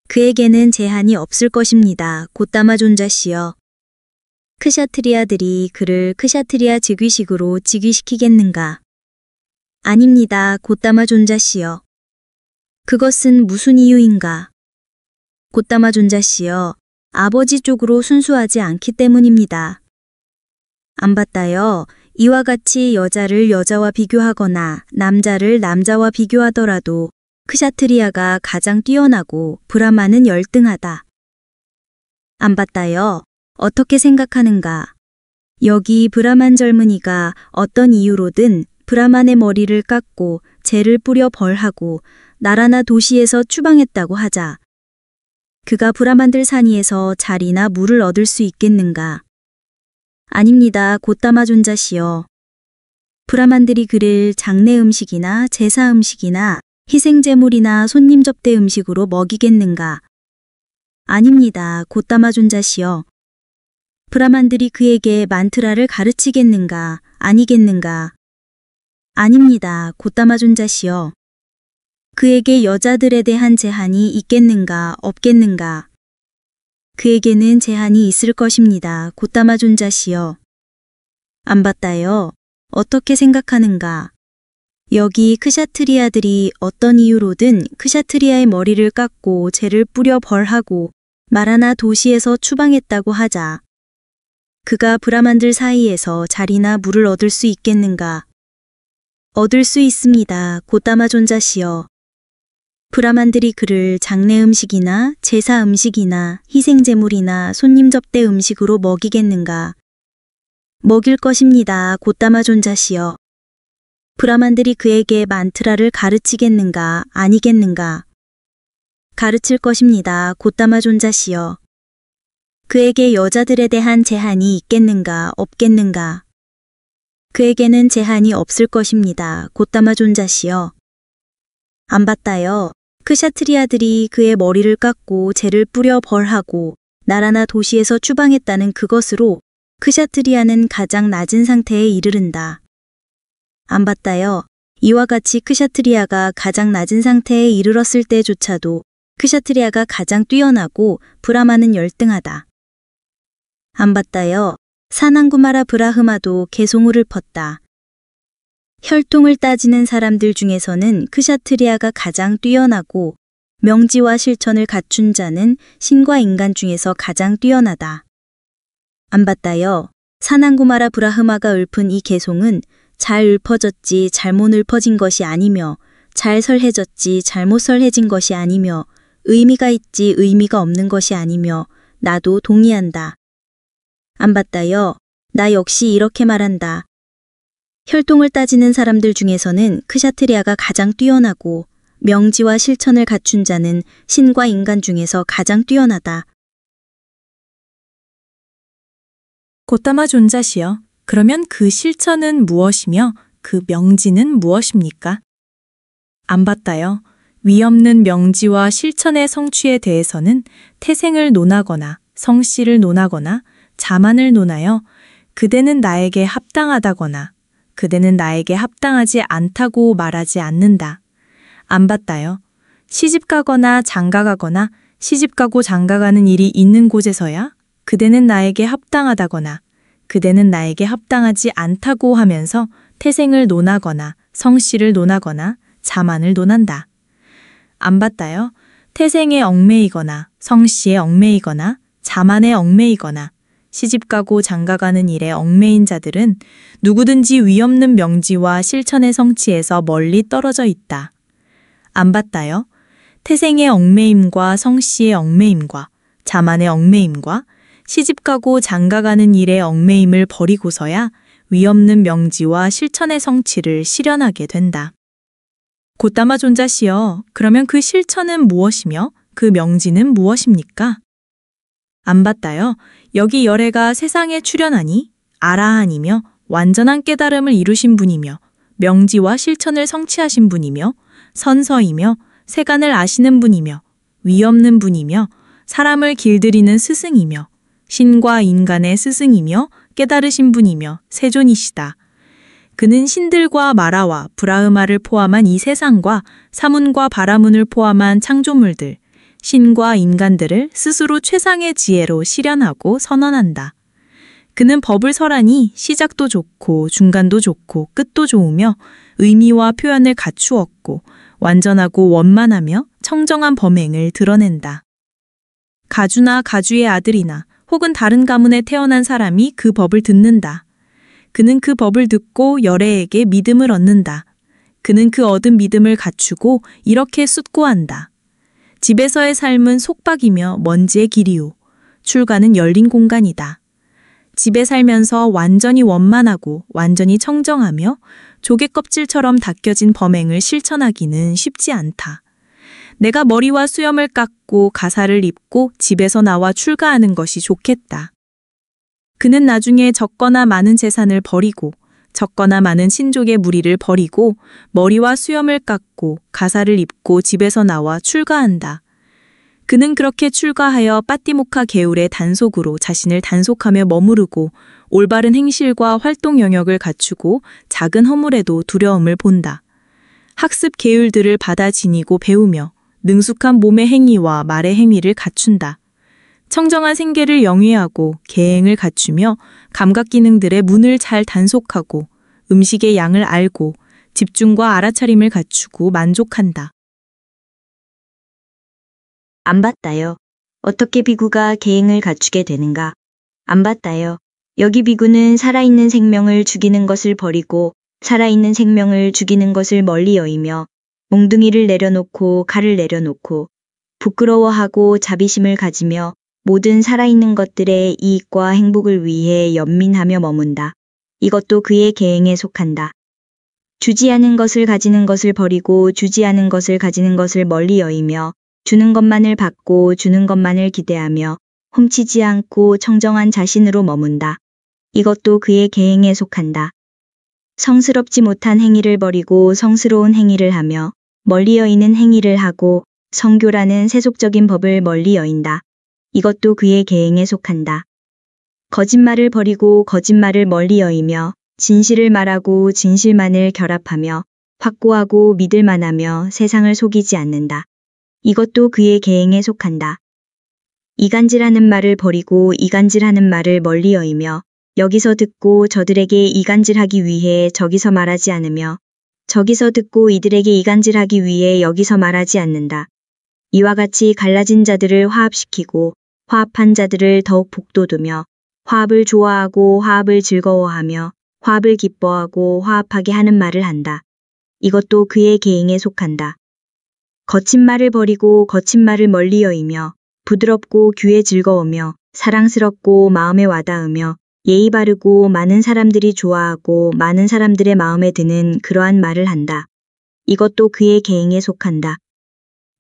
그에게는 제한이 없을 것입니다. 곧다마 존자씨여. 크샤트리아들이 그를 크샤트리아 즉위식으로 즉위시키겠는가? 아닙니다. 곧다마 존자씨여. 그것은 무슨 이유인가? 곧다마 존자씨여. 아버지 쪽으로 순수하지 않기 때문입니다. 안 봤다요. 이와 같이 여자를 여자와 비교하거나 남자를 남자와 비교하더라도 크샤트리아가 가장 뛰어나고 브라만은 열등하다. 안 봤다요. 어떻게 생각하는가? 여기 브라만 젊은이가 어떤 이유로든 브라만의 머리를 깎고 재를 뿌려 벌하고 나라나 도시에서 추방했다고 하자. 그가 브라만들 사이에서 자리나 물을 얻을 수 있겠는가? 아닙니다. 곧다마 존자시여. 브라만들이 그를 장례 음식이나 제사 음식이나 희생제물이나 손님 접대 음식으로 먹이겠는가? 아닙니다. 곧다마 존자시여. 브라만들이 그에게 만트라를 가르치겠는가? 아니겠는가? 아닙니다. 곧다마 존자시여. 그에게 여자들에 대한 제한이 있겠는가 없겠는가? 그에게는 제한이 있을 것입니다. 곧다마 존자시여. 안 봤다요. 어떻게 생각하는가? 여기 크샤트리아들이 어떤 이유로든 크샤트리아의 머리를 깎고 재를 뿌려 벌하고 마라나 도시에서 추방했다고 하자. 그가 브라만들 사이에서 자리나 물을 얻을 수 있겠는가? 얻을 수 있습니다. 곧다마 존자시여. 브라만들이 그를 장례 음식이나 제사 음식이나 희생제물이나 손님 접대 음식으로 먹이겠는가? 먹일 것입니다. 곧다마 존자시여. 브라만들이 그에게 만트라를 가르치겠는가 아니겠는가? 가르칠 것입니다. 곧다마 존자시여. 그에게 여자들에 대한 제한이 있겠는가 없겠는가? 그에게는 제한이 없을 것입니다. 곧다마 존자시여. 안 봤다요. 크샤트리아들이 그의 머리를 깎고 재를 뿌려 벌하고 나라나 도시에서 추방했다는 그것으로 크샤트리아는 가장 낮은 상태에 이르른다. 안 봤다요. 이와 같이 크샤트리아가 가장 낮은 상태에 이르렀을 때조차도 크샤트리아가 가장 뛰어나고 브라만은 열등하다. 안 봤다요. 사난구마라 브라흐마도 개송을 읊었다. 혈통을 따지는 사람들 중에서는 크샤트리아가 가장 뛰어나고 명지와 실천을 갖춘 자는 신과 인간 중에서 가장 뛰어나다. 안 봤다요. 사난구마라 브라흐마가 읊은 이 개송은 잘 읊어졌지 잘못 읊어진 것이 아니며 잘 설해졌지 잘못 설해진 것이 아니며 의미가 있지 의미가 없는 것이 아니며 나도 동의한다. 안 봤다요. 나 역시 이렇게 말한다. 혈통을 따지는 사람들 중에서는 크샤트리아가 가장 뛰어나고 명지와 실천을 갖춘 자는 신과 인간 중에서 가장 뛰어나다. 곧다마 존자시여. 그러면 그 실천은 무엇이며 그 명지는 무엇입니까? 안 봤다요. 위없는 명지와 실천의 성취에 대해서는 태생을 논하거나 성씨를 논하거나 자만을 논하여 그대는 나에게 합당하다거나 그대는 나에게 합당하지 않다고 말하지 않는다. 안 봤다요. 시집가거나 장가가거나 시집가고 장가가는 일이 있는 곳에서야 그대는 나에게 합당하다거나 그대는 나에게 합당하지 않다고 하면서 태생을 논하거나 성씨를 논하거나 자만을 논한다. 안 봤다요. 태생에 얽매이거나 성씨에 얽매이거나 자만에 얽매이거나 시집가고 장가가는 일에 얽매인 자들은 누구든지 위없는 명지와 실천의 성취에서 멀리 떨어져 있다. 안 봤다요. 태생의 얽매임과 성씨의 얽매임과 자만의 얽매임과 시집가고 장가가는 일의 얽매임을 버리고서야 위없는 명지와 실천의 성취를 실현하게 된다. 곧다마 존자시여, 그러면 그 실천은 무엇이며 그 명지는 무엇입니까? 안 봤다요. 여기 열애가 세상에 출현하니 아라한이며 완전한 깨달음을 이루신 분이며 명지와 실천을 성취하신 분이며 선서이며 세간을 아시는 분이며 위없는 분이며 사람을 길들이는 스승이며 신과 인간의 스승이며 깨달으신 분이며 세존이시다. 그는 신들과 마라와 브라흐마를 포함한 이 세상과 사문과 바라문을 포함한 창조물들, 신과 인간들을 스스로 최상의 지혜로 실현하고 선언한다. 그는 법을 설하니 시작도 좋고 중간도 좋고 끝도 좋으며 의미와 표현을 갖추었고 완전하고 원만하며 청정한 범행을 드러낸다. 가주나 가주의 아들이나 혹은 다른 가문에 태어난 사람이 그 법을 듣는다. 그는 그 법을 듣고 열애에게 믿음을 얻는다. 그는 그 얻은 믿음을 갖추고 이렇게 숫고한다. 집에서의 삶은 속박이며 먼지의 길이요. 출가는 열린 공간이다. 집에 살면서 완전히 원만하고 완전히 청정하며 조개 껍질처럼 닦여진 범행을 실천하기는 쉽지 않다. 내가 머리와 수염을 깎고 가사를 입고 집에서 나와 출가하는 것이 좋겠다. 그는 나중에 적거나 많은 재산을 버리고 적거나 많은 신족의 무리를 버리고 머리와 수염을 깎고 가사를 입고 집에서 나와 출가한다. 그는 그렇게 출가하여 빠띠모카 계율의 단속으로 자신을 단속하며 머무르고 올바른 행실과 활동 영역을 갖추고 작은 허물에도 두려움을 본다. 학습 계율들을 받아 지니고 배우며 능숙한 몸의 행위와 말의 행위를 갖춘다. 청정한 생계를 영위하고 계행을 갖추며 감각 기능들의 문을 잘 단속하고 음식의 양을 알고 집중과 알아차림을 갖추고 만족한다. 안 봤다요. 어떻게 비구가 계행을 갖추게 되는가? 안 봤다요. 여기 비구는 살아있는 생명을 죽이는 것을 버리고 살아있는 생명을 죽이는 것을 멀리 여이며 몽둥이를 내려놓고 칼을 내려놓고 부끄러워하고 자비심을 가지며 모든 살아있는 것들의 이익과 행복을 위해 연민하며 머문다. 이것도 그의 계행에 속한다. 주지 않은 것을 가지는 것을 버리고 주지 않은 것을 가지는 것을 멀리 여이며 주는 것만을 받고 주는 것만을 기대하며 훔치지 않고 청정한 자신으로 머문다. 이것도 그의 계행에 속한다. 성스럽지 못한 행위를 버리고 성스러운 행위를 하며 멀리 여이는 행위를 하고 성교라는 세속적인 법을 멀리 여인다. 이것도 그의 계행에 속한다. 거짓말을 버리고 거짓말을 멀리 여이며 진실을 말하고 진실만을 결합하며 확고하고 믿을 만하며 세상을 속이지 않는다. 이것도 그의 계행에 속한다. 이간질하는 말을 버리고 이간질하는 말을 멀리 여이며 여기서 듣고 저들에게 이간질하기 위해 저기서 말하지 않으며 저기서 듣고 이들에게 이간질하기 위해 여기서 말하지 않는다. 이와 같이 갈라진 자들을 화합시키고 화합한 자들을 더욱 북돋우며 화합을 좋아하고 화합을 즐거워하며 화합을 기뻐하고 화합하게 하는 말을 한다. 이것도 그의 계행에 속한다. 거친 말을 버리고 거친 말을 멀리 여이며 부드럽고 귀에 즐거우며 사랑스럽고 마음에 와닿으며 예의 바르고 많은 사람들이 좋아하고 많은 사람들의 마음에 드는 그러한 말을 한다. 이것도 그의 계행에 속한다.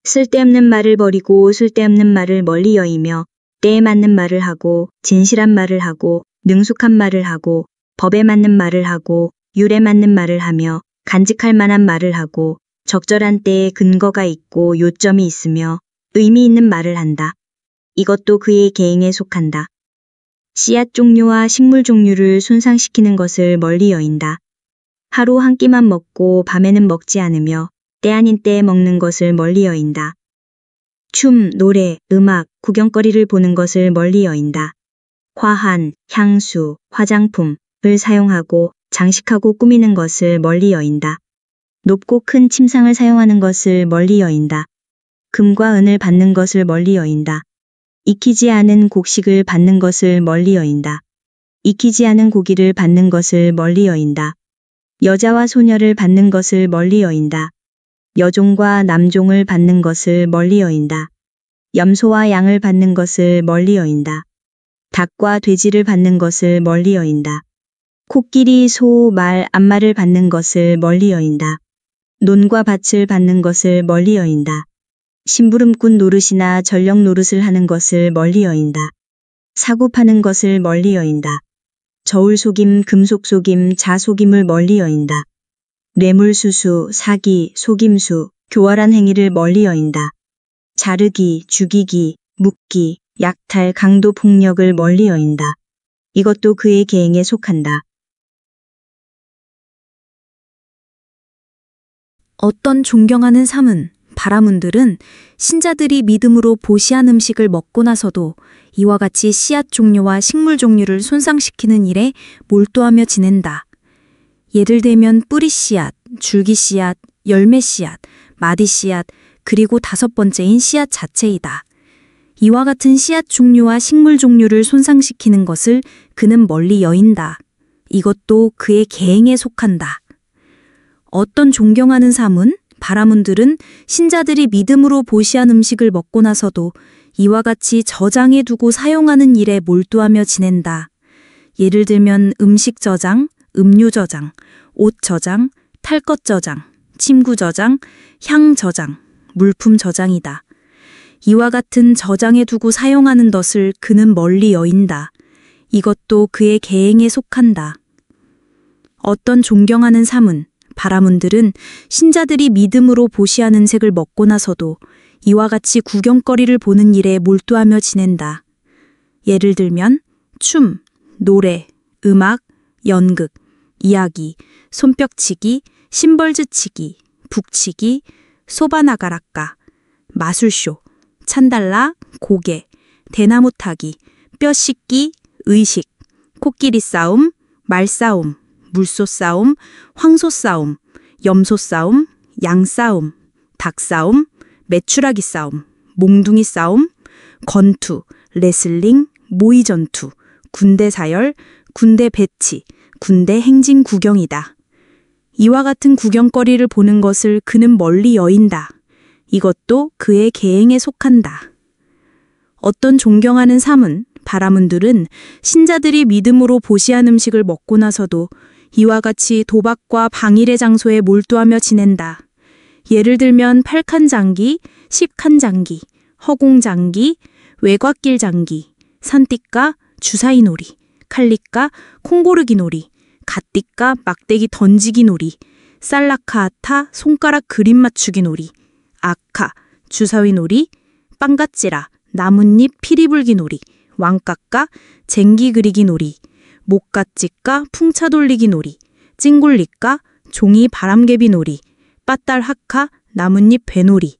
쓸데없는 말을 버리고 쓸데없는 말을 멀리 여이며 때에 맞는 말을 하고 진실한 말을 하고 능숙한 말을 하고 법에 맞는 말을 하고 율에 맞는 말을 하며 간직할 만한 말을 하고 적절한 때에 근거가 있고 요점이 있으며 의미 있는 말을 한다. 이것도 그의 계행에 속한다. 씨앗 종류와 식물 종류를 손상시키는 것을 멀리 여인다. 하루 한 끼만 먹고 밤에는 먹지 않으며 때 아닌 때에 먹는 것을 멀리 여인다. 춤, 노래, 음악, 구경거리를 보는 것을 멀리 여인다. 화한, 향수, 화장품을 사용하고 장식하고 꾸미는 것을 멀리 여인다. 높고 큰 침상을 사용하는 것을 멀리 여인다. 금과 은을 받는 것을 멀리 여인다. 익히지 않은 곡식을 받는 것을 멀리 여인다. 익히지 않은 고기를 받는 것을 멀리 여인다. 여자와 소녀를 받는 것을 멀리 여인다. 여종과 남종을 받는 것을 멀리 여인다. 염소와 양을 받는 것을 멀리 여인다. 닭과 돼지를 받는 것을 멀리 여인다. 코끼리, 소, 말, 암말을 받는 것을 멀리 여인다. 논과 밭을 받는 것을 멀리 여인다. 심부름꾼 노릇이나 전력 노릇을 하는 것을 멀리 여인다. 사고 파는 것을 멀리 여인다. 저울 속임, 금속 속임, 자 속임을 멀리 여인다. 뇌물수수, 사기, 속임수, 교활한 행위를 멀리 여인다. 자르기, 죽이기, 묵기, 약탈, 강도, 폭력을 멀리 여인다. 이것도 그의 계행에 속한다. 어떤 존경하는 사문, 바라문들은 신자들이 믿음으로 보시한 음식을 먹고 나서도 이와 같이 씨앗 종류와 식물 종류를 손상시키는 일에 몰두하며 지낸다. 예를 들면 뿌리 씨앗, 줄기 씨앗, 열매 씨앗, 마디 씨앗, 그리고 5번째인 씨앗 자체이다. 이와 같은 씨앗 종류와 식물 종류를 손상시키는 것을 그는 멀리 여인다. 이것도 그의 계행에 속한다. 어떤 존경하는 사문, 바라문들은 신자들이 믿음으로 보시한 음식을 먹고 나서도 이와 같이 저장해 두고 사용하는 일에 몰두하며 지낸다. 예를 들면 음식 저장, 음료 저장, 옷 저장, 탈 것 저장, 침구 저장, 향 저장, 물품 저장이다. 이와 같은 저장해 두고 사용하는 것을 그는 멀리 여인다. 이것도 그의 계행에 속한다. 어떤 존경하는 사문, 바라문들은 신자들이 믿음으로 보시한 음식을 먹고 나서도 이와 같이 구경거리를 보는 일에 몰두하며 지낸다. 예를 들면 춤, 노래, 음악, 연극, 이야기, 손뼉치기, 심벌즈치기, 북치기, 소바나가라까, 마술쇼, 찬달라, 고개, 대나무 타기, 뼈 씻기, 의식, 코끼리 싸움, 말싸움, 물소 싸움, 황소 싸움, 염소 싸움, 양 싸움, 닭 싸움, 메추라기 싸움, 몽둥이 싸움, 권투, 레슬링, 모의 전투, 군대 사열, 군대 배치, 군대 행진 구경이다. 이와 같은 구경거리를 보는 것을 그는 멀리 여인다. 이것도 그의 계행에 속한다. 어떤 존경하는 사문, 바라문들은 신자들이 믿음으로 보시한 음식을 먹고 나서도 이와 같이 도박과 방일의 장소에 몰두하며 지낸다. 예를 들면 팔칸장기, 십칸장기, 허공장기, 외곽길 장기, 산띠까, 주사위 놀이, 칼리까, 콩고르기 놀이, 갓띠까, 막대기 던지기 놀이, 살라카아타, 손가락 그림 맞추기 놀이, 아카, 주사위 놀이, 빵가찌라, 나뭇잎 피리불기 놀이, 왕까까, 쟁기 그리기 놀이, 목가찌까, 풍차 돌리기 놀이, 찡굴리까, 종이 바람개비 놀이, 빠딸하카, 나뭇잎 배놀이,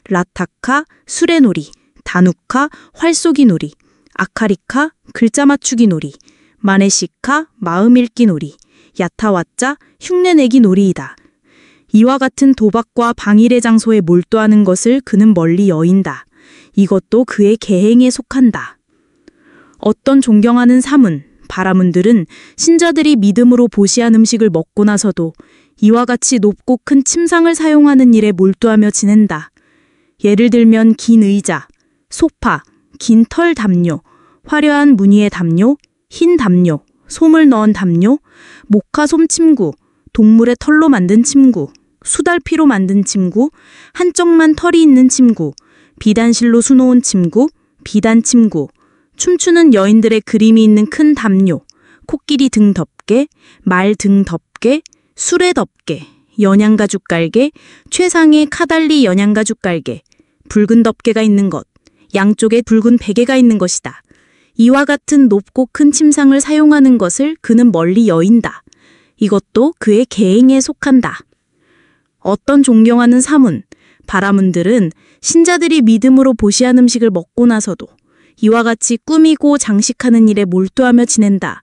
라타카, 수레놀이, 다누카, 활쏘기 놀이, 아카리카, 글자 맞추기 놀이, 마네시카, 마음 읽기 놀이, 야타와짜, 흉내내기 놀이이다. 이와 같은 도박과 방일의 장소에 몰두하는 것을 그는 멀리 여인다. 이것도 그의 계행에 속한다. 어떤 존경하는 사문, 바라문들은 신자들이 믿음으로 보시한 음식을 먹고 나서도 이와 같이 높고 큰 침상을 사용하는 일에 몰두하며 지낸다. 예를 들면 긴 의자, 소파, 긴 털 담요, 화려한 무늬의 담요, 흰 담요, 솜을 넣은 담요, 목화솜 침구, 동물의 털로 만든 침구, 수달피로 만든 침구, 한쪽만 털이 있는 침구, 비단실로 수놓은 침구, 비단 침구, 춤추는 여인들의 그림이 있는 큰 담요, 코끼리 등 덮개, 말 등 덮개, 수레 덮개, 연양가죽 깔개, 최상의 카달리 연양가죽 깔개, 붉은 덮개가 있는 것, 양쪽에 붉은 베개가 있는 것이다. 이와 같은 높고 큰 침상을 사용하는 것을 그는 멀리 여인다. 이것도 그의 계행에 속한다. 어떤 존경하는 사문, 바라문들은 신자들이 믿음으로 보시한 음식을 먹고 나서도 이와 같이 꾸미고 장식하는 일에 몰두하며 지낸다.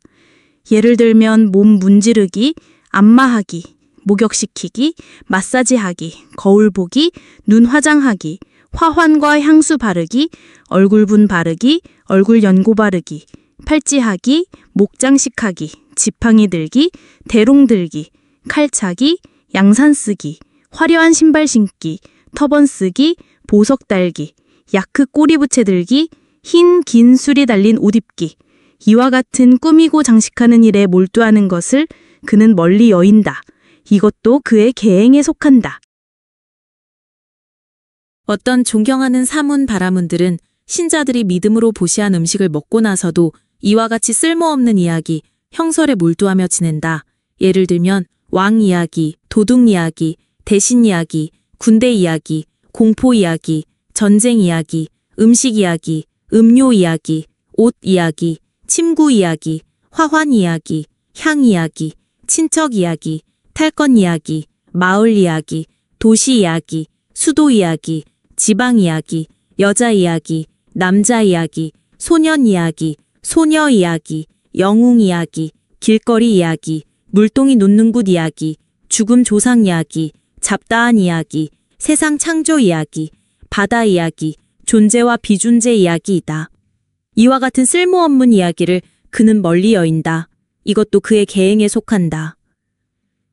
예를 들면 몸 문지르기, 안마하기, 목욕시키기, 마사지하기, 거울 보기, 눈 화장하기, 화환과 향수 바르기, 얼굴분 바르기, 얼굴 연고 바르기, 팔찌하기, 목장식하기, 지팡이 들기, 대롱 들기, 칼차기, 양산 쓰기, 화려한 신발 신기, 터번 쓰기, 보석 달기, 야크 꼬리 부채 들기, 흰 긴 술이 달린 옷 입기, 이와 같은 꾸미고 장식하는 일에 몰두하는 것을 그는 멀리 여인다. 이것도 그의 계행에 속한다. 어떤 존경하는 사문 바라문들은 신자들이 믿음으로 보시한 음식을 먹고 나서도 이와 같이 쓸모없는 이야기, 형설에 몰두하며 지낸다. 예를 들면 왕 이야기, 도둑 이야기, 대신 이야기, 군대 이야기, 공포 이야기, 전쟁 이야기, 음식 이야기, 음료 이야기, 옷 이야기, 침구 이야기, 화환 이야기, 향 이야기, 친척 이야기, 탈건 이야기, 마을 이야기, 도시 이야기, 수도 이야기, 지방 이야기, 여자 이야기, 남자 이야기, 소년 이야기, 소녀 이야기, 영웅 이야기, 길거리 이야기, 물동이 놓는 곳 이야기, 죽음 조상 이야기, 잡다한 이야기, 세상 창조 이야기, 바다 이야기, 존재와 비존재 이야기이다. 이와 같은 쓸모없는 이야기를 그는 멀리 여인다. 이것도 그의 계행에 속한다.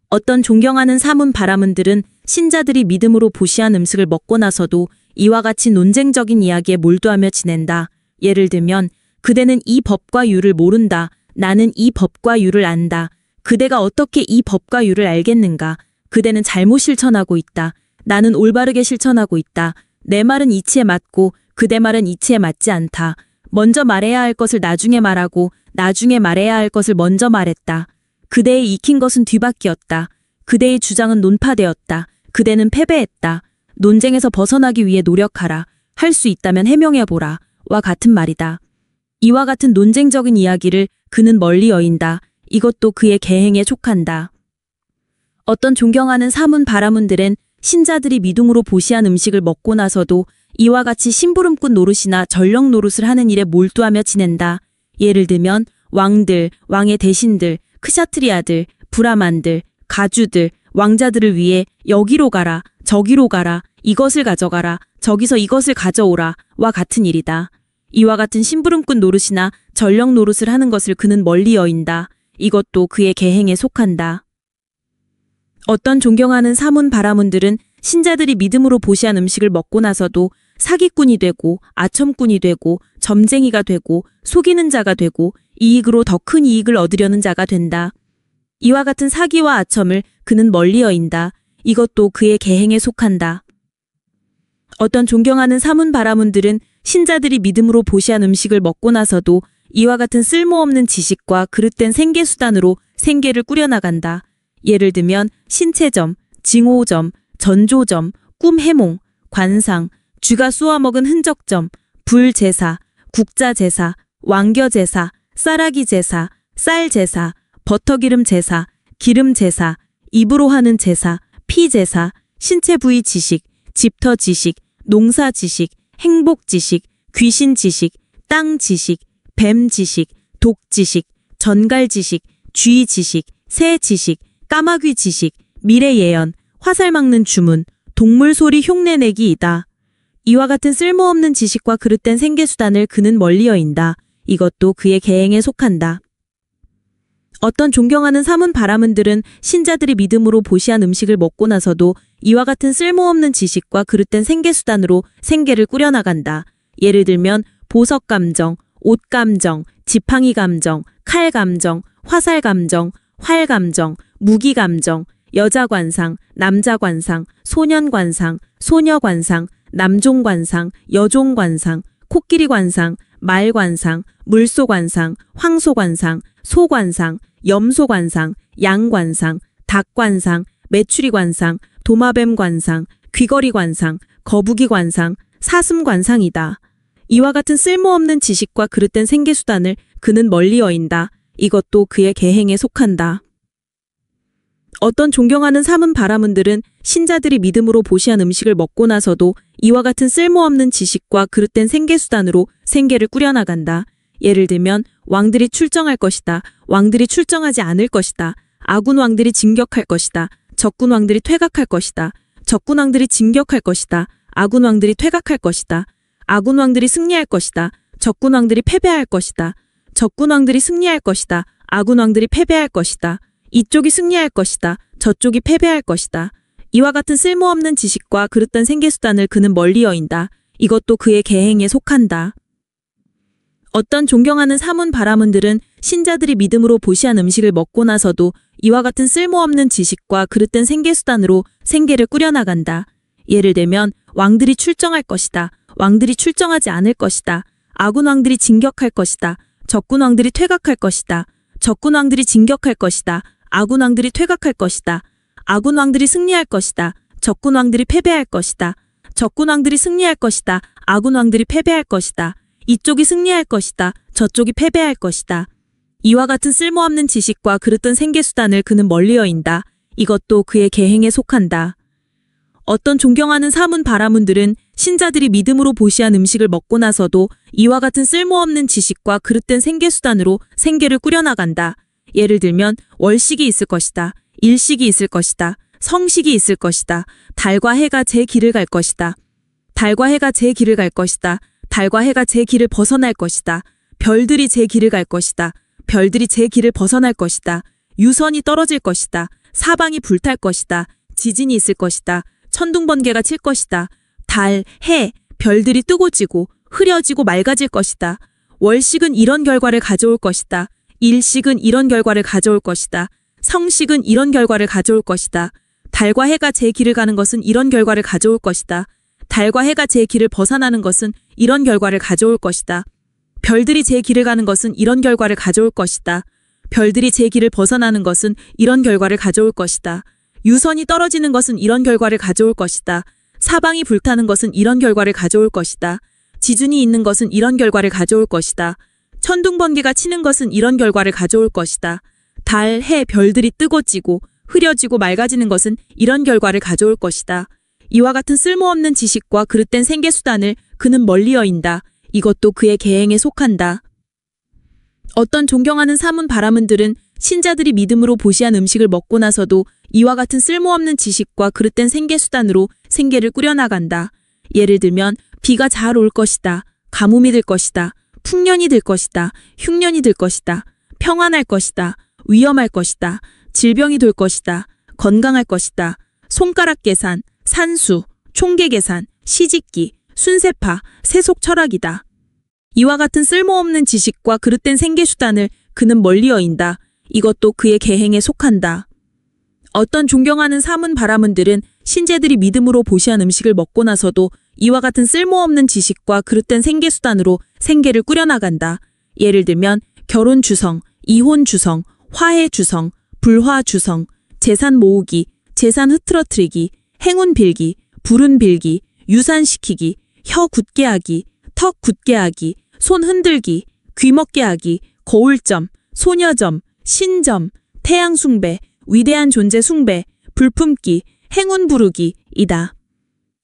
어떤 존경하는 사문 바라문들은 신자들이 믿음으로 보시한 음식을 먹고 나서도 이와 같이 논쟁적인 이야기에 몰두하며 지낸다. 예를 들면 그대는 이 법과 유를 모른다. 나는 이 법과 유를 안다. 그대가 어떻게 이 법과 유를 알겠는가? 그대는 잘못 실천하고 있다. 나는 올바르게 실천하고 있다. 내 말은 이치에 맞고 그대 말은 이치에 맞지 않다. 먼저 말해야 할 것을 나중에 말하고 나중에 말해야 할 것을 먼저 말했다. 그대의 익힌 것은 뒤바뀌었다. 그대의 주장은 논파되었다. 그대는 패배했다. 논쟁에서 벗어나기 위해 노력하라. 할 수 있다면 해명해보라. 와 같은 말이다. 이와 같은 논쟁적인 이야기를 그는 멀리 여인다. 이것도 그의 계행에 속한다. 어떤 존경하는 사문 바라문들은 신자들이 믿음으로 보시한 음식을 먹고 나서도 이와 같이 심부름꾼 노릇이나 전령 노릇을 하는 일에 몰두하며 지낸다. 예를 들면 왕들, 왕의 대신들, 크샤트리아들, 브라만들, 가주들, 왕자들을 위해 여기로 가라, 저기로 가라, 이것을 가져가라, 저기서 이것을 가져오라 와 같은 일이다. 이와 같은 심부름꾼 노릇이나 전령 노릇을 하는 것을 그는 멀리 여인다. 이것도 그의 계행에 속한다. 어떤 존경하는 사문 바라문들은 신자들이 믿음으로 보시한 음식을 먹고 나서도 사기꾼이 되고 아첨꾼이 되고 점쟁이가 되고 속이는 자가 되고 이익으로 더 큰 이익을 얻으려는 자가 된다. 이와 같은 사기와 아첨을 그는 멀리 여인다. 이것도 그의 계행에 속한다. 어떤 존경하는 사문 바라문들은 신자들이 믿음으로 보시한 음식을 먹고 나서도 이와 같은 쓸모없는 지식과 그릇된 생계수단으로 생계를 꾸려나간다. 예를 들면 신체점, 징호점, 전조점, 꿈해몽, 관상, 쥐가 쏘아먹은 흔적점, 불제사, 국자제사, 왕겨제사, 쌀아기제사, 쌀제사, 버터기름 제사, 기름 제사, 입으로 하는 제사, 피제사, 신체 부위 지식, 집터 지식, 농사 지식, 행복 지식, 귀신 지식, 땅 지식, 뱀 지식, 독 지식, 전갈 지식, 쥐 지식, 새 지식, 까마귀 지식, 미래 예언, 화살 막는 주문, 동물 소리 흉내내기이다. 이와 같은 쓸모없는 지식과 그릇된 생계수단을 그는 멀리 여인다. 이것도 그의 계행에 속한다. 어떤 존경하는 사문 바라문들은 신자들이 믿음으로 보시한 음식을 먹고 나서도 이와 같은 쓸모없는 지식과 그릇된 생계수단으로 생계를 꾸려나간다. 예를 들면 보석감정, 옷감정, 지팡이감정, 칼감정, 화살감정, 활감정, 무기감정, 여자관상, 남자관상, 소년관상, 소녀관상, 남종관상, 여종관상, 코끼리관상, 말관상, 물소관상, 황소관상, 소관상, 염소관상, 양관상, 닭관상, 메추리관상, 도마뱀관상, 귀걸이관상, 거북이관상, 사슴관상이다. 이와 같은 쓸모없는 지식과 그릇된 생계수단을 그는 멀리 여인다. 이것도 그의 계행에 속한다. 어떤 존경하는 사문 바라문들은 신자들이 믿음으로 보시한 음식을 먹고 나서도 이와 같은 쓸모없는 지식과 그릇된 생계수단으로 생계를 꾸려나간다. 예를 들면 왕들이 출정할 것이다. 왕들이 출정하지 않을 것이다. 아군 왕들이 진격할 것이다. 적군 왕들이 퇴각할 것이다. 적군 왕들이 진격할 것이다. 아군 왕들이 퇴각할 것이다. 아군 왕들이 승리할 것이다. 적군 왕들이 패배할 것이다. 적군 왕들이 승리할 것이다. 아군 왕들이 패배할 것이다. 이쪽이 승리할 것이다. 저쪽이 패배할 것이다. 이와 같은 쓸모없는 지식과 그릇된 생계수단을 그는 멀리 여인다. 이것도 그의 계행에 속한다. 어떤 존경하는 사문 바라문들은 신자들이 믿음으로 보시한 음식을 먹고 나서도 이와 같은 쓸모없는 지식과 그릇된 생계수단으로 생계를 꾸려나간다. 예를 들면 왕들이 출정할 것이다. 왕들이 출정하지 않을 것이다. 아군 왕들이 진격할 것이다. 적군 왕들이 퇴각할 것이다. 적군 왕들이 진격할 것이다. 아군 왕들이 퇴각할 것이다. 아군 왕들이 승리할 것이다. 적군 왕들이 패배할 것이다. 적군 왕들이 승리할 것이다. 아군 왕들이 패배할 것이다. 이쪽이 승리할 것이다. 저쪽이 패배할 것이다. 이와 같은 쓸모없는 지식과 그릇된 생계수단을 그는 멀리 여인다. 이것도 그의 계행에 속한다. 어떤 존경하는 사문 바라문들은 신자들이 믿음으로 보시한 음식을 먹고 나서도 이와 같은 쓸모없는 지식과 그릇된 생계수단으로 생계를 꾸려나간다. 예를 들면 월식이 있을 것이다. 일식이 있을 것이다. 성식이 있을 것이다. 달과 해가 제 길을 갈 것이다. 달과 해가 제 길을 갈 것이다. 달과 해가 제 길을 벗어날 것이다. 별들이 제 길을 갈 것이다. 별들이 제 길을 벗어날 것이다. 유선이 떨어질 것이다. 사방이 불탈 것이다. 지진이 있을 것이다. 천둥번개가 칠 것이다. 달, 해, 별들이 뜨고 지고 흐려지고 맑아질 것이다. 월식은 이런 결과를 가져올 것이다. 일식은 이런 결과를 가져올 것이다. 성식은 이런 결과를 가져올 것이다. 달과 해가 제 길을 가는 것은 이런 결과를 가져올 것이다. 달과 해가 제 길을 벗어나는 것은 이런 결과를 가져올 것이다. 별들이 제 길을 가는 것은 이런 결과를 가져올 것이다. 별들이 제 길을 벗어나는 것은 이런 결과를 가져올 것이다. 유선이 떨어지는 것은 이런 결과를 가져올 것이다. 사방이 불타는 것은 이런 결과를 가져올 것이다. 지진이 있는 것은 이런 결과를 가져올 것이다. 천둥번개가 치는 것은 이런 결과를 가져올 것이다. 달, 해, 별들이 뜨고 지고 흐려지고 맑아지는 것은 이런 결과를 가져올 것이다. 이와 같은 쓸모없는 지식과 그릇된 생계수단을 그는 멀리 여인다. 이것도 그의 계행에 속한다. 어떤 존경하는 사문 바라문들은 신자들이 믿음으로 보시한 음식을 먹고 나서도 이와 같은 쓸모없는 지식과 그릇된 생계수단으로 생계를 꾸려나간다. 예를 들면 비가 잘 올 것이다. 가뭄이 들 것이다. 풍년이 들 것이다. 흉년이 들 것이다. 평안할 것이다. 위험할 것이다. 질병이 돌 것이다. 건강할 것이다. 손가락 계산, 산수, 총계 계산, 시집기, 순세파, 세속 철학이다. 이와 같은 쓸모없는 지식과 그릇된 생계수단을 그는 멀리 여인다. 이것도 그의 계행에 속한다. 어떤 존경하는 사문 바라문들은 신제들이 믿음으로 보시한 음식을 먹고 나서도 이와 같은 쓸모없는 지식과 그릇된 생계수단으로 생계를 꾸려나간다. 예를 들면 결혼 주성, 이혼 주성, 화해 주성, 불화 주성, 재산 모으기, 재산 흐트러뜨리기, 행운 빌기, 불운 빌기, 유산시키기, 혀 굳게 하기, 턱 굳게 하기, 손 흔들기, 귀 먹게 하기, 거울점, 소녀점, 신점, 태양 숭배, 위대한 존재 숭배, 불품기, 행운 부르기 이다.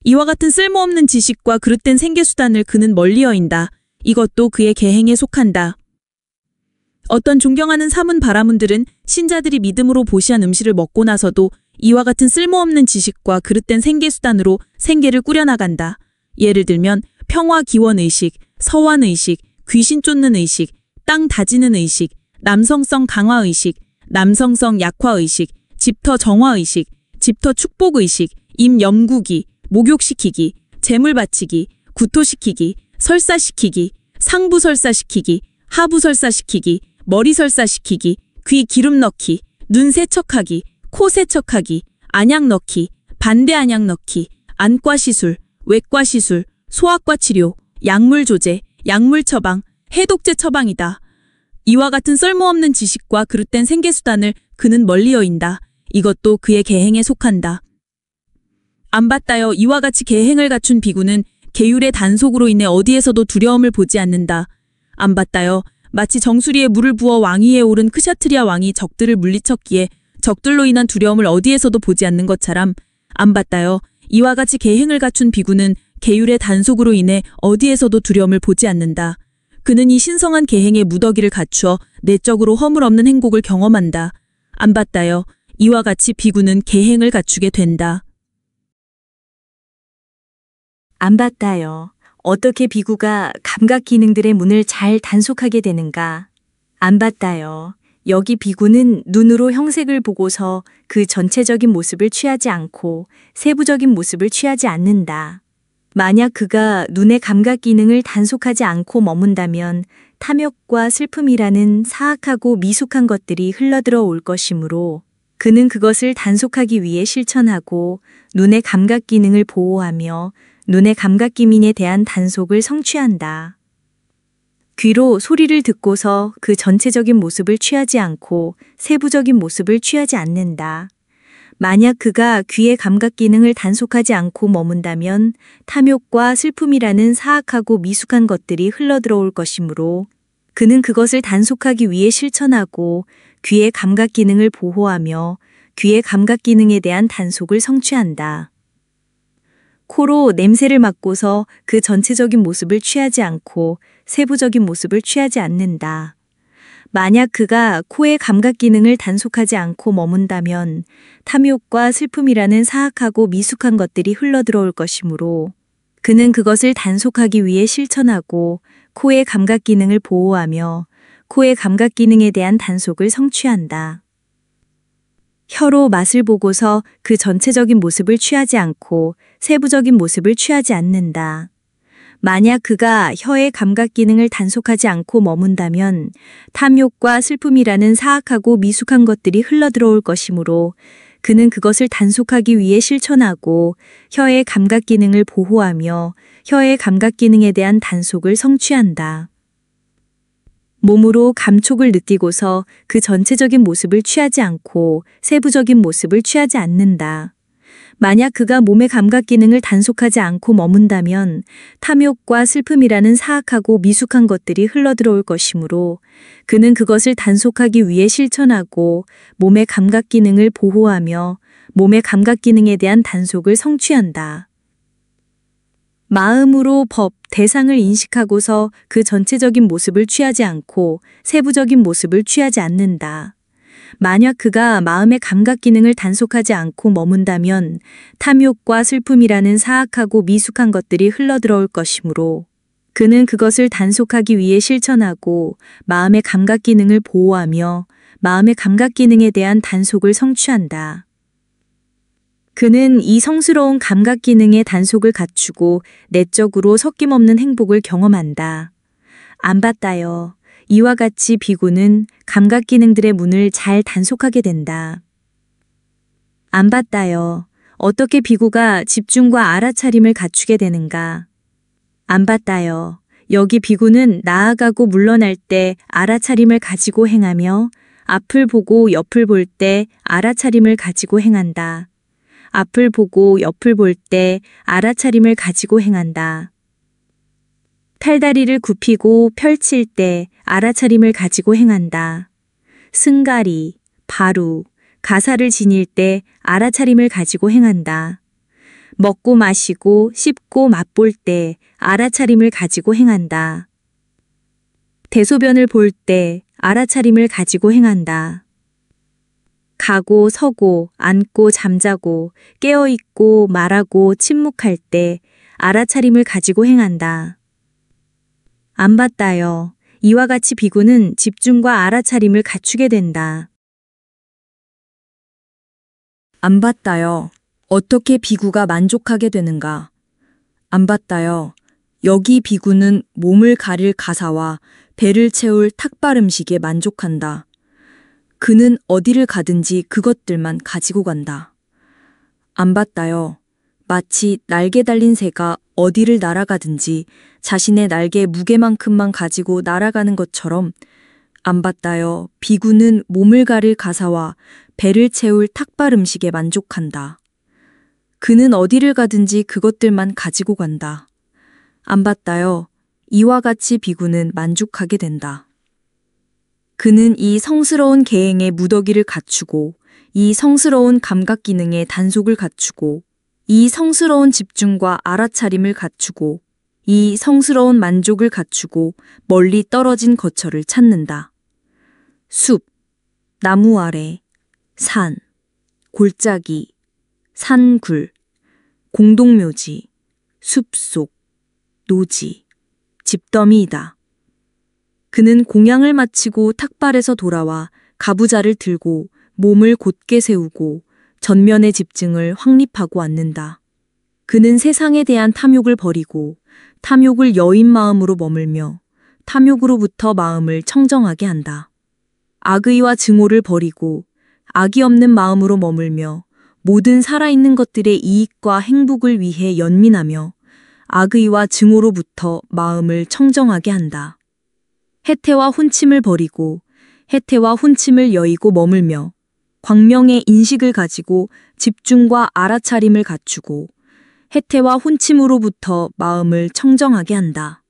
이와 같은 쓸모없는 지식과 그릇된 생계수단을 그는 멀리 여인다. 이것도 그의 계행에 속한다. 어떤 존경하는 사문 바라문들은 신자들이 믿음으로 보시한 음식을 먹고 나서도 이와 같은 쓸모없는 지식과 그릇된 생계수단으로 생계를 꾸려나간다. 예를 들면 평화기원의식, 서환의식, 귀신 쫓는 의식, 땅 다지는 의식, 남성성 강화의식, 남성성 약화의식, 집터 정화의식, 집터 축복의식, 임염구기, 목욕시키기, 재물 바치기, 구토시키기, 설사시키기, 상부설사시키기, 하부설사시키기, 머리설사시키기, 귀 기름 넣기, 눈 세척하기, 코 세척하기, 안약 넣기, 반대 안약 넣기, 안과 시술, 외과 시술, 소아과 치료, 약물 조제, 약물 처방, 해독제 처방이다. 이와 같은 쓸모없는 지식과 그릇된 생계수단을 그는 멀리 여인다. 이것도 그의 계행에 속한다. 안받다여 이와 같이 계행을 갖춘 비구는 계율의 단속으로 인해 어디에서도 두려움을 보지 않는다. 안받다여 마치 정수리에 물을 부어 왕위에 오른 크샤트리아 왕이 적들을 물리쳤기에 적들로 인한 두려움을 어디에서도 보지 않는 것처럼 안받다여 이와 같이 계행을 갖춘 비구는 계율의 단속으로 인해 어디에서도 두려움을 보지 않는다. 그는 이 신성한 계행의 무더기를 갖추어 내적으로 허물 없는 행복을 경험한다. 안받다여 이와 같이 비구는 계행을 갖추게 된다. 안받다여 어떻게 비구가 감각 기능들의 문을 잘 단속하게 되는가? 안받다여 여기 비구는 눈으로 형색을 보고서 그 전체적인 모습을 취하지 않고 세부적인 모습을 취하지 않는다. 만약 그가 눈의 감각 기능을 단속하지 않고 머문다면 탐욕과 슬픔이라는 사악하고 미숙한 것들이 흘러들어 올 것이므로 그는 그것을 단속하기 위해 실천하고 눈의 감각 기능을 보호하며 눈의 감각 기민에 대한 단속을 성취한다. 귀로 소리를 듣고서 그 전체적인 모습을 취하지 않고 세부적인 모습을 취하지 않는다. 만약 그가 귀의 감각 기능을 단속하지 않고 머문다면 탐욕과 슬픔이라는 사악하고 미숙한 것들이 흘러들어올 것이므로 그는 그것을 단속하기 위해 실천하고 귀의 감각 기능을 보호하며 귀의 감각 기능에 대한 단속을 성취한다. 코로 냄새를 맡고서 그 전체적인 모습을 취하지 않고 세부적인 모습을 취하지 않는다. 만약 그가 코의 감각 기능을 단속하지 않고 머문다면 탐욕과 슬픔이라는 사악하고 미숙한 것들이 흘러들어올 것이므로 그는 그것을 단속하기 위해 실천하고 코의 감각 기능을 보호하며 코의 감각 기능에 대한 단속을 성취한다. 혀로 맛을 보고서 그 전체적인 모습을 취하지 않고 세부적인 모습을 취하지 않는다. 만약 그가 혀의 감각 기능을 단속하지 않고 머문다면 탐욕과 슬픔이라는 사악하고 미숙한 것들이 흘러들어올 것이므로 그는 그것을 단속하기 위해 실천하고 혀의 감각 기능을 보호하며 혀의 감각 기능에 대한 단속을 성취한다. 몸으로 감촉을 느끼고서 그 전체적인 모습을 취하지 않고 세부적인 모습을 취하지 않는다. 만약 그가 몸의 감각 기능을 단속하지 않고 머문다면 탐욕과 슬픔이라는 사악하고 미숙한 것들이 흘러들어올 것이므로 그는 그것을 단속하기 위해 실천하고 몸의 감각 기능을 보호하며 몸의 감각 기능에 대한 단속을 성취한다. 마음으로 법, 대상을 인식하고서 그 전체적인 모습을 취하지 않고 세부적인 모습을 취하지 않는다. 만약 그가 마음의 감각 기능을 단속하지 않고 머문다면 탐욕과 슬픔이라는 사악하고 미숙한 것들이 흘러들어올 것이므로 그는 그것을 단속하기 위해 실천하고 마음의 감각 기능을 보호하며 마음의 감각 기능에 대한 단속을 성취한다. 그는 이 성스러운 감각 기능의 단속을 갖추고 내적으로 섞임없는 행복을 경험한다. 안받다여. 이와 같이 비구는 감각 기능들의 문을 잘 단속하게 된다. 안받다여. 어떻게 비구가 집중과 알아차림을 갖추게 되는가? 안받다여. 여기 비구는 나아가고 물러날 때 알아차림을 가지고 행하며 앞을 보고 옆을 볼 때 알아차림을 가지고 행한다. 앞을 보고 옆을 볼 때 알아차림을 가지고 행한다. 팔다리를 굽히고 펼칠 때 알아차림을 가지고 행한다. 승가리, 바루, 가사를 지닐 때 알아차림을 가지고 행한다. 먹고 마시고 씹고 맛볼 때 알아차림을 가지고 행한다. 대소변을 볼 때 알아차림을 가지고 행한다. 가고 서고 앉고 잠자고 깨어있고 말하고 침묵할 때 알아차림을 가지고 행한다. 안받다여. 이와 같이 비구는 집중과 알아차림을 갖추게 된다. 안받다여. 어떻게 비구가 만족하게 되는가? 안받다여. 여기 비구는 몸을 가릴 가사와 배를 채울 탁발 음식에 만족한다. 그는 어디를 가든지 그것들만 가지고 간다. 안받다여. 마치 날개 달린 새가 어디를 날아가든지 자신의 날개 무게만큼만 가지고 날아가는 것처럼 안받다여. 비구는 몸을 가릴 가사와 배를 채울 탁발 음식에 만족한다. 그는 어디를 가든지 그것들만 가지고 간다. 안받다여. 이와 같이 비구는 만족하게 된다. 그는 이 성스러운 계행의 무더기를 갖추고 이 성스러운 감각 기능의 단속을 갖추고 이 성스러운 집중과 알아차림을 갖추고 이 성스러운 만족을 갖추고 멀리 떨어진 거처를 찾는다. 숲, 나무 아래, 산, 골짜기, 산굴, 공동묘지, 숲속, 노지, 집더미이다. 그는 공양을 마치고 탁발에서 돌아와 가부좌를 들고 몸을 곧게 세우고 전면의 집중을 확립하고 앉는다. 그는 세상에 대한 탐욕을 버리고 탐욕을 여인 마음으로 머물며 탐욕으로부터 마음을 청정하게 한다. 악의와 증오를 버리고 악이 없는 마음으로 머물며 모든 살아있는 것들의 이익과 행복을 위해 연민하며 악의와 증오로부터 마음을 청정하게 한다. 해태와 혼침을 버리고 해태와 혼침을 여의고 머물며 광명의 인식을 가지고 집중과 알아차림을 갖추고 해태와 혼침으로부터 마음을 청정하게 한다.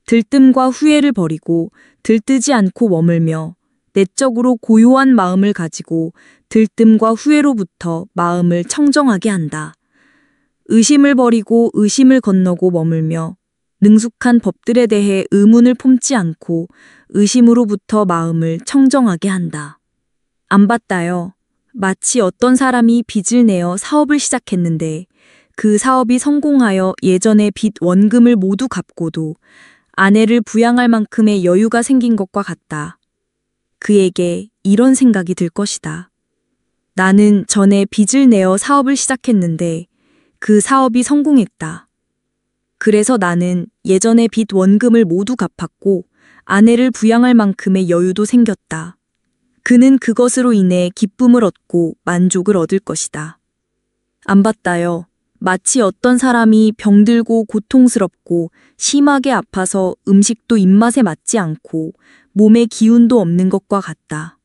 들뜸과 후회를 버리고 들뜨지 않고 머물며 내적으로 고요한 마음을 가지고 들뜸과 후회로부터 마음을 청정하게 한다. 의심을 버리고 의심을 건너고 머물며 능숙한 법들에 대해 의문을 품지 않고 의심으로부터 마음을 청정하게 한다. 안 봤다요. 마치 어떤 사람이 빚을 내어 사업을 시작했는데 그 사업이 성공하여 예전의 빚 원금을 모두 갚고도 아내를 부양할 만큼의 여유가 생긴 것과 같다. 그에게 이런 생각이 들 것이다. 나는 전에 빚을 내어 사업을 시작했는데 그 사업이 성공했다. 그래서 나는 예전의 빚 원금을 모두 갚았고 아내를 부양할 만큼의 여유도 생겼다. 그는 그것으로 인해 기쁨을 얻고 만족을 얻을 것이다. 안 봤다요. 마치 어떤 사람이 병들고 고통스럽고 심하게 아파서 음식도 입맛에 맞지 않고 몸에 기운도 없는 것과 같다.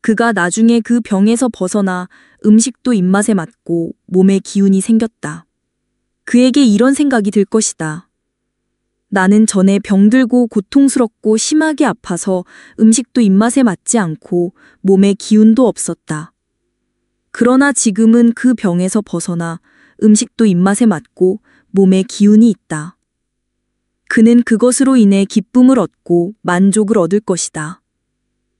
그가 나중에 그 병에서 벗어나 음식도 입맛에 맞고 몸에 기운이 생겼다. 그에게 이런 생각이 들 것이다. 나는 전에 병들고 고통스럽고 심하게 아파서 음식도 입맛에 맞지 않고 몸에 기운도 없었다. 그러나 지금은 그 병에서 벗어나 음식도 입맛에 맞고 몸에 기운이 있다. 그는 그것으로 인해 기쁨을 얻고 만족을 얻을 것이다.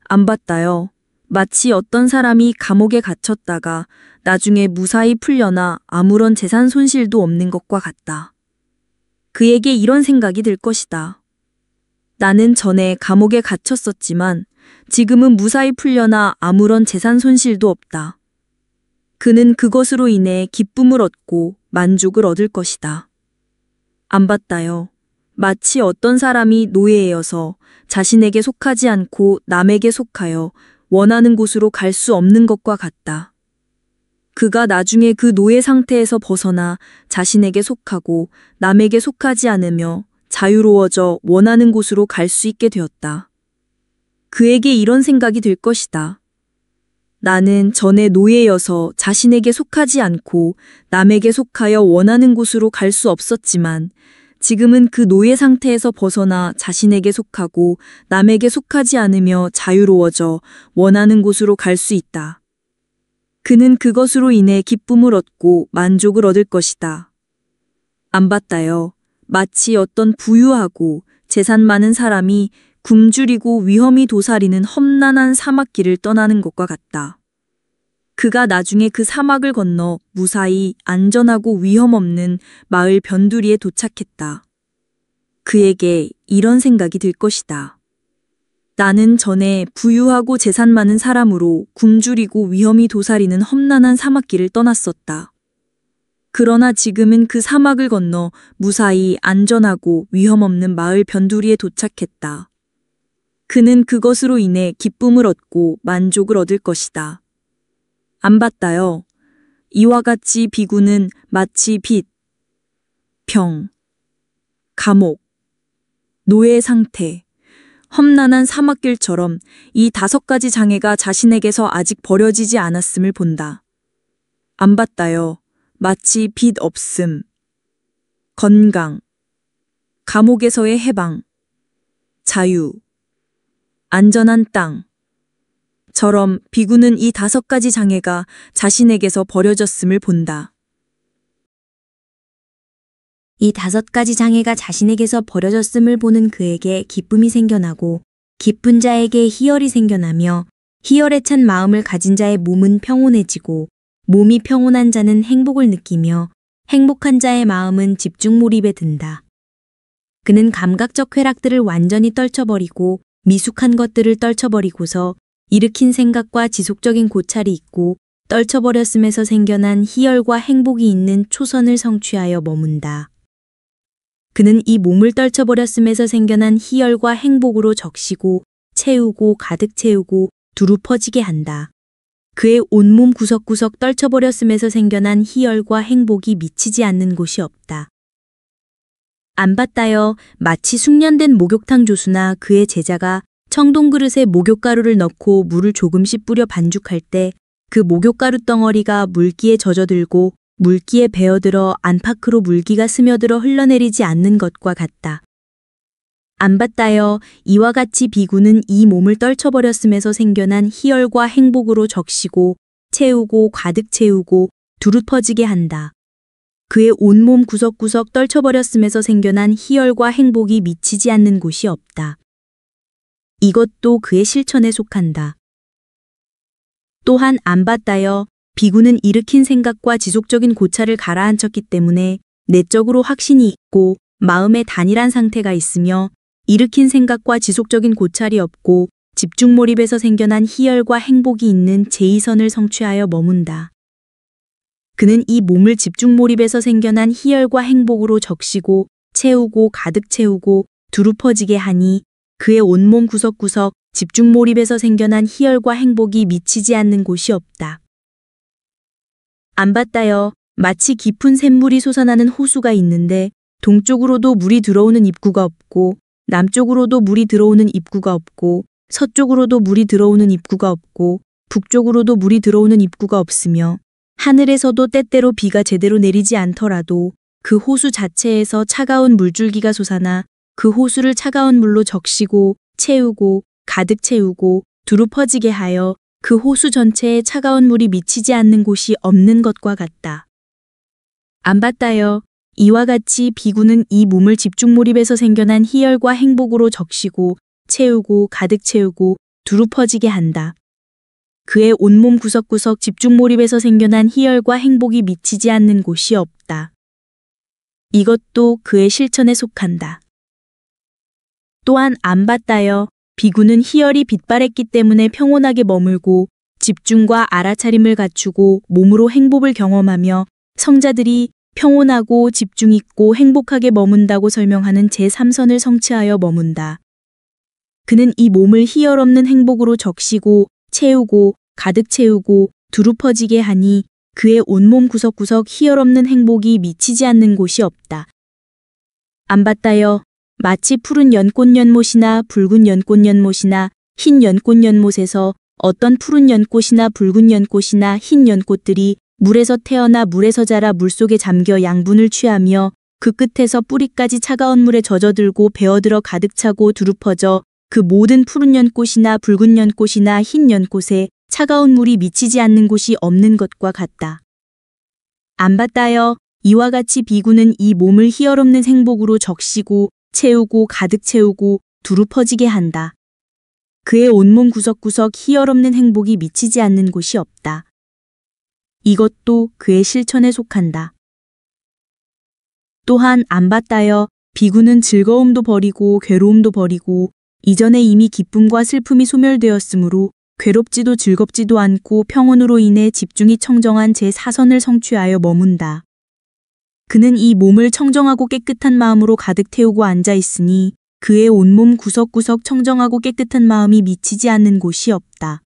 안 봤다요. 마치 어떤 사람이 감옥에 갇혔다가 나중에 무사히 풀려나 아무런 재산 손실도 없는 것과 같다. 그에게 이런 생각이 들 것이다. 나는 전에 감옥에 갇혔었지만 지금은 무사히 풀려나 아무런 재산 손실도 없다. 그는 그것으로 인해 기쁨을 얻고 만족을 얻을 것이다. 안 봤다요. 마치 어떤 사람이 노예여서 자신에게 속하지 않고 남에게 속하여 원하는 곳으로 갈 수 없는 것과 같다. 그가 나중에 그 노예 상태에서 벗어나 자신에게 속하고 남에게 속하지 않으며 자유로워져 원하는 곳으로 갈 수 있게 되었다. 그에게 이런 생각이 들 것이다. 나는 전에 노예여서 자신에게 속하지 않고 남에게 속하여 원하는 곳으로 갈 수 없었지만 지금은 그 노예 상태에서 벗어나 자신에게 속하고 남에게 속하지 않으며 자유로워져 원하는 곳으로 갈 수 있다. 그는 그것으로 인해 기쁨을 얻고 만족을 얻을 것이다. 안 봤다요. 마치 어떤 부유하고 재산 많은 사람이 굶주리고 위험이 도사리는 험난한 사막길을 떠나는 것과 같다. 그가 나중에 그 사막을 건너 무사히 안전하고 위험 없는 마을 변두리에 도착했다. 그에게 이런 생각이 들 것이다. 나는 전에 부유하고 재산 많은 사람으로 굶주리고 위험이 도사리는 험난한 사막길을 떠났었다. 그러나 지금은 그 사막을 건너 무사히 안전하고 위험 없는 마을 변두리에 도착했다. 그는 그것으로 인해 기쁨을 얻고 만족을 얻을 것이다. 안 봤다요. 이와 같이 비구는 마치 빚, 병, 감옥, 노예 상태, 험난한 사막길처럼 이 5가지 장애가 자신에게서 아직 버려지지 않았음을 본다. 안 봤다요. 마치 빚 없음, 건강, 감옥에서의 해방, 자유, 안전한 땅, 처럼 비구는 이 5가지 장애가 자신에게서 버려졌음을 본다. 이 5가지 장애가 자신에게서 버려졌음을 보는 그에게 기쁨이 생겨나고 기쁜 자에게 희열이 생겨나며 희열에 찬 마음을 가진 자의 몸은 평온해지고 몸이 평온한 자는 행복을 느끼며 행복한 자의 마음은 집중 몰입에 든다. 그는 감각적 쾌락들을 완전히 떨쳐버리고 미숙한 것들을 떨쳐버리고서 일으킨 생각과 지속적인 고찰이 있고 떨쳐버렸음에서 생겨난 희열과 행복이 있는 초선을 성취하여 머문다. 그는 이 몸을 떨쳐버렸음에서 생겨난 희열과 행복으로 적시고 채우고 가득 채우고 두루 퍼지게 한다. 그의 온몸 구석구석 떨쳐버렸음에서 생겨난 희열과 행복이 미치지 않는 곳이 없다. 안 봤다여 마치 숙련된 목욕탕 조수나 그의 제자가 청동 그릇에 목욕가루를 넣고 물을 조금씩 뿌려 반죽할 때 그 목욕가루 덩어리가 물기에 젖어들고 물기에 베어들어 안팎으로 물기가 스며들어 흘러내리지 않는 것과 같다. 안 봤다여 이와 같이 비구는 이 몸을 떨쳐버렸음에서 생겨난 희열과 행복으로 적시고 채우고 가득 채우고 두루 퍼지게 한다. 그의 온몸 구석구석 떨쳐버렸음에서 생겨난 희열과 행복이 미치지 않는 곳이 없다. 이것도 그의 실천에 속한다. 또한 안 봤다여 비구는 일으킨 생각과 지속적인 고찰을 가라앉혔기 때문에 내적으로 확신이 있고 마음의 단일한 상태가 있으며 일으킨 생각과 지속적인 고찰이 없고 집중 몰입에서 생겨난 희열과 행복이 있는 제2선을 성취하여 머문다. 그는 이 몸을 집중 몰입에서 생겨난 희열과 행복으로 적시고 채우고 가득 채우고 두루 퍼지게 하니 그의 온몸 구석구석 집중 몰입에서 생겨난 희열과 행복이 미치지 않는 곳이 없다. 안 봤다여 마치 깊은 샘물이 솟아나는 호수가 있는데 동쪽으로도 물이 들어오는 입구가 없고 남쪽으로도 물이 들어오는 입구가 없고 서쪽으로도 물이 들어오는 입구가 없고 북쪽으로도 물이 들어오는 입구가 없으며 하늘에서도 때때로 비가 제대로 내리지 않더라도 그 호수 자체에서 차가운 물줄기가 솟아나 그 호수를 차가운 물로 적시고 채우고 가득 채우고 두루 퍼지게 하여 그 호수 전체에 차가운 물이 미치지 않는 곳이 없는 것과 같다. 안 봤다여 이와 같이 비구는 이 몸을 집중 몰입에서 생겨난 희열과 행복으로 적시고 채우고 가득 채우고 두루 퍼지게 한다. 그의 온몸 구석구석 집중 몰입에서 생겨난 희열과 행복이 미치지 않는 곳이 없다. 이것도 그의 실천에 속한다. 또한 안 봤다여 비구는 희열이 빛발했기 때문에 평온하게 머물고 집중과 알아차림을 갖추고 몸으로 행복을 경험하며 성자들이 평온하고 집중 있고 행복하게 머문다고 설명하는 제3선을 성취하여 머문다. 그는 이 몸을 희열 없는 행복으로 적시고 채우고 가득 채우고 두루 퍼지게 하니 그의 온몸 구석구석 희열 없는 행복이 미치지 않는 곳이 없다. 안 봤다여 마치 푸른 연꽃연못이나 붉은 연꽃연못이나 흰 연꽃연못에서 어떤 푸른 연꽃이나 붉은 연꽃이나 흰 연꽃들이 물에서 태어나 물에서 자라 물속에 잠겨 양분을 취하며 그 끝에서 뿌리까지 차가운 물에 젖어들고 베어들어 가득 차고 두루 퍼져 그 모든 푸른 연꽃이나 붉은 연꽃이나 흰 연꽃에 차가운 물이 미치지 않는 곳이 없는 것과 같다. 안 봤다여 이와 같이 비구는 이 몸을 희열 없는 행복으로 적시고 채우고 가득 채우고 두루 퍼지게 한다. 그의 온몸 구석구석 희열 없는 행복이 미치지 않는 곳이 없다. 이것도 그의 실천에 속한다. 또한 안 봤다여 비구는 즐거움도 버리고 괴로움도 버리고 이전에 이미 기쁨과 슬픔이 소멸되었으므로 괴롭지도 즐겁지도 않고 평온으로 인해 집중이 청정한 제4선을 성취하여 머문다. 그는 이 몸을 청정하고 깨끗한 마음으로 가득 태우고 앉아 있으니 그의 온몸 구석구석 청정하고 깨끗한 마음이 미치지 않는 곳이 없다.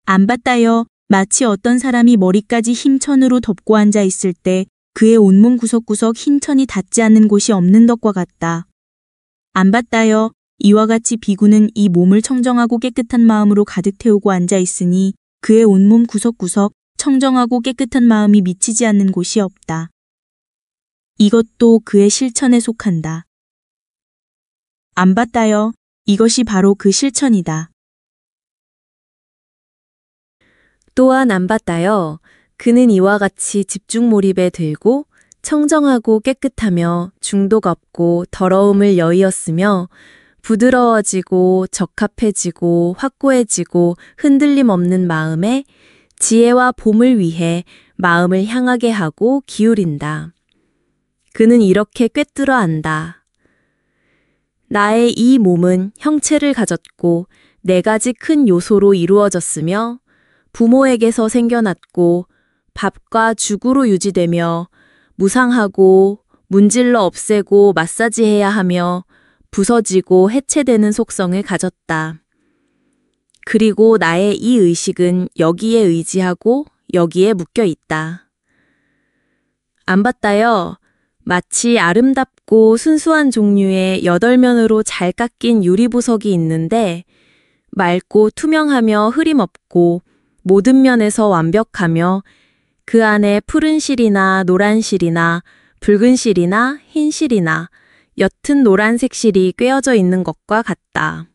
안 봤다여 마치 어떤 사람이 머리까지 흰천으로 덮고 앉아 있을 때 그의 온몸 구석구석 흰천이 닿지 않는 곳이 없는 것과 같다. 안 봤다여 이와 같이 비구는 이 몸을 청정하고 깨끗한 마음으로 가득 태우고 앉아 있으니 그의 온몸 구석구석 청정하고 깨끗한 마음이 미치지 않는 곳이 없다. 이것도 그의 실천에 속한다. 안 봤다여 이것이 바로 그 실천이다. 또한 안 봤다여 그는 이와 같이 집중 몰입에 들고 청정하고 깨끗하며 중독 없고 더러움을 여의었으며 부드러워지고 적합해지고 확고해지고 흔들림 없는 마음에 지혜와 봄을 위해 마음을 향하게 하고 기울인다. 그는 이렇게 꿰뚫어 안다. 나의 이 몸은 형체를 가졌고 4가지 큰 요소로 이루어졌으며 부모에게서 생겨났고 밥과 죽으로 유지되며 무상하고 문질러 없애고 마사지해야 하며 부서지고 해체되는 속성을 가졌다. 그리고 나의 이 의식은 여기에 의지하고 여기에 묶여 있다. 안 봤다여 마치 아름답고 순수한 종류의 8면으로 잘 깎인 유리보석이 있는데 맑고 투명하며 흐림 없고 모든 면에서 완벽하며 그 안에 푸른 실이나 노란 실이나 붉은 실이나 흰 실이나 옅은 노란색 실이 꿰어져 있는 것과 같다.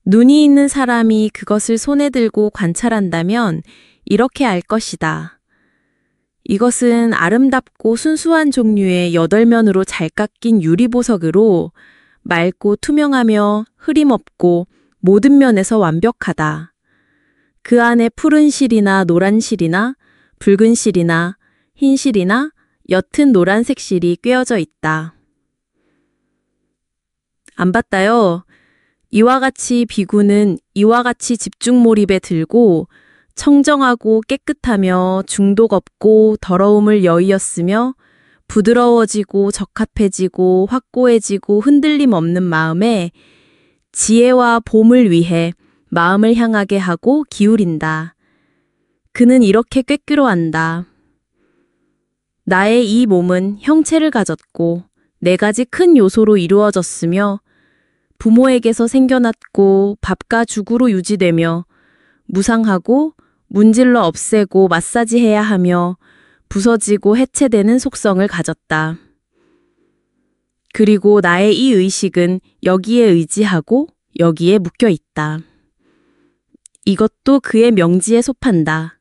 눈이 있는 사람이 그것을 손에 들고 관찰한다면 이렇게 알 것이다. 이것은 아름답고 순수한 종류의 8면으로 잘 깎인 유리보석으로 맑고 투명하며 흐림 없고 모든 면에서 완벽하다. 그 안에 푸른 실이나 노란 실이나 붉은 실이나 흰 실이나 옅은 노란색 실이 꿰어져 있다. 안 봤다요? 이와 같이 비구는 이와 같이 집중 몰입에 들고 청정하고 깨끗하며 중독 없고 더러움을 여의었으며 부드러워지고 적합해지고 확고해지고 흔들림 없는 마음에 지혜와 봄을 위해 마음을 향하게 하고 기울인다. 그는 이렇게 꿰뚫어안다. 나의 이 몸은 형체를 가졌고 4가지 큰 요소로 이루어졌으며 부모에게서 생겨났고 밥과 죽으로 유지되며 무상하고 문질러 없애고 마사지해야 하며 부서지고 해체되는 속성을 가졌다. 그리고 나의 이 의식은 여기에 의지하고 여기에 묶여 있다. 이것도 그의 명지에 속한다.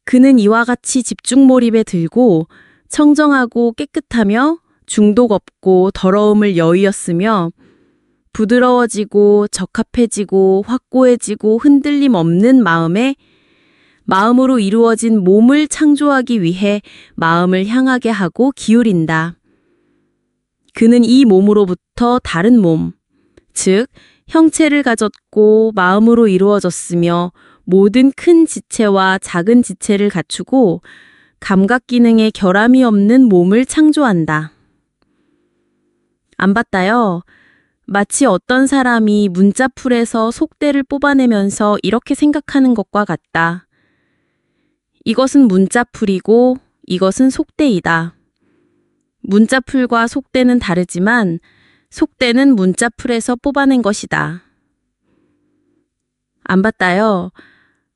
그는 이와 같이 집중 몰입에 들고 청정하고 깨끗하며 중독 없고 더러움을 여의었으며 부드러워지고 적합해지고 확고해지고 흔들림 없는 마음에 마음으로 이루어진 몸을 창조하기 위해 마음을 향하게 하고 기울인다. 그는 이 몸으로부터 다른 몸, 즉 형체를 가졌고 마음으로 이루어졌으며 모든 큰 지체와 작은 지체를 갖추고 감각 기능에 결함이 없는 몸을 창조한다. 안 봤다요? 마치 어떤 사람이 문자풀에서 속대를 뽑아내면서 이렇게 생각하는 것과 같다. 이것은 문자풀이고 이것은 속대이다. 문자풀과 속대는 다르지만 속대는 문자풀에서 뽑아낸 것이다. 안 봤다요?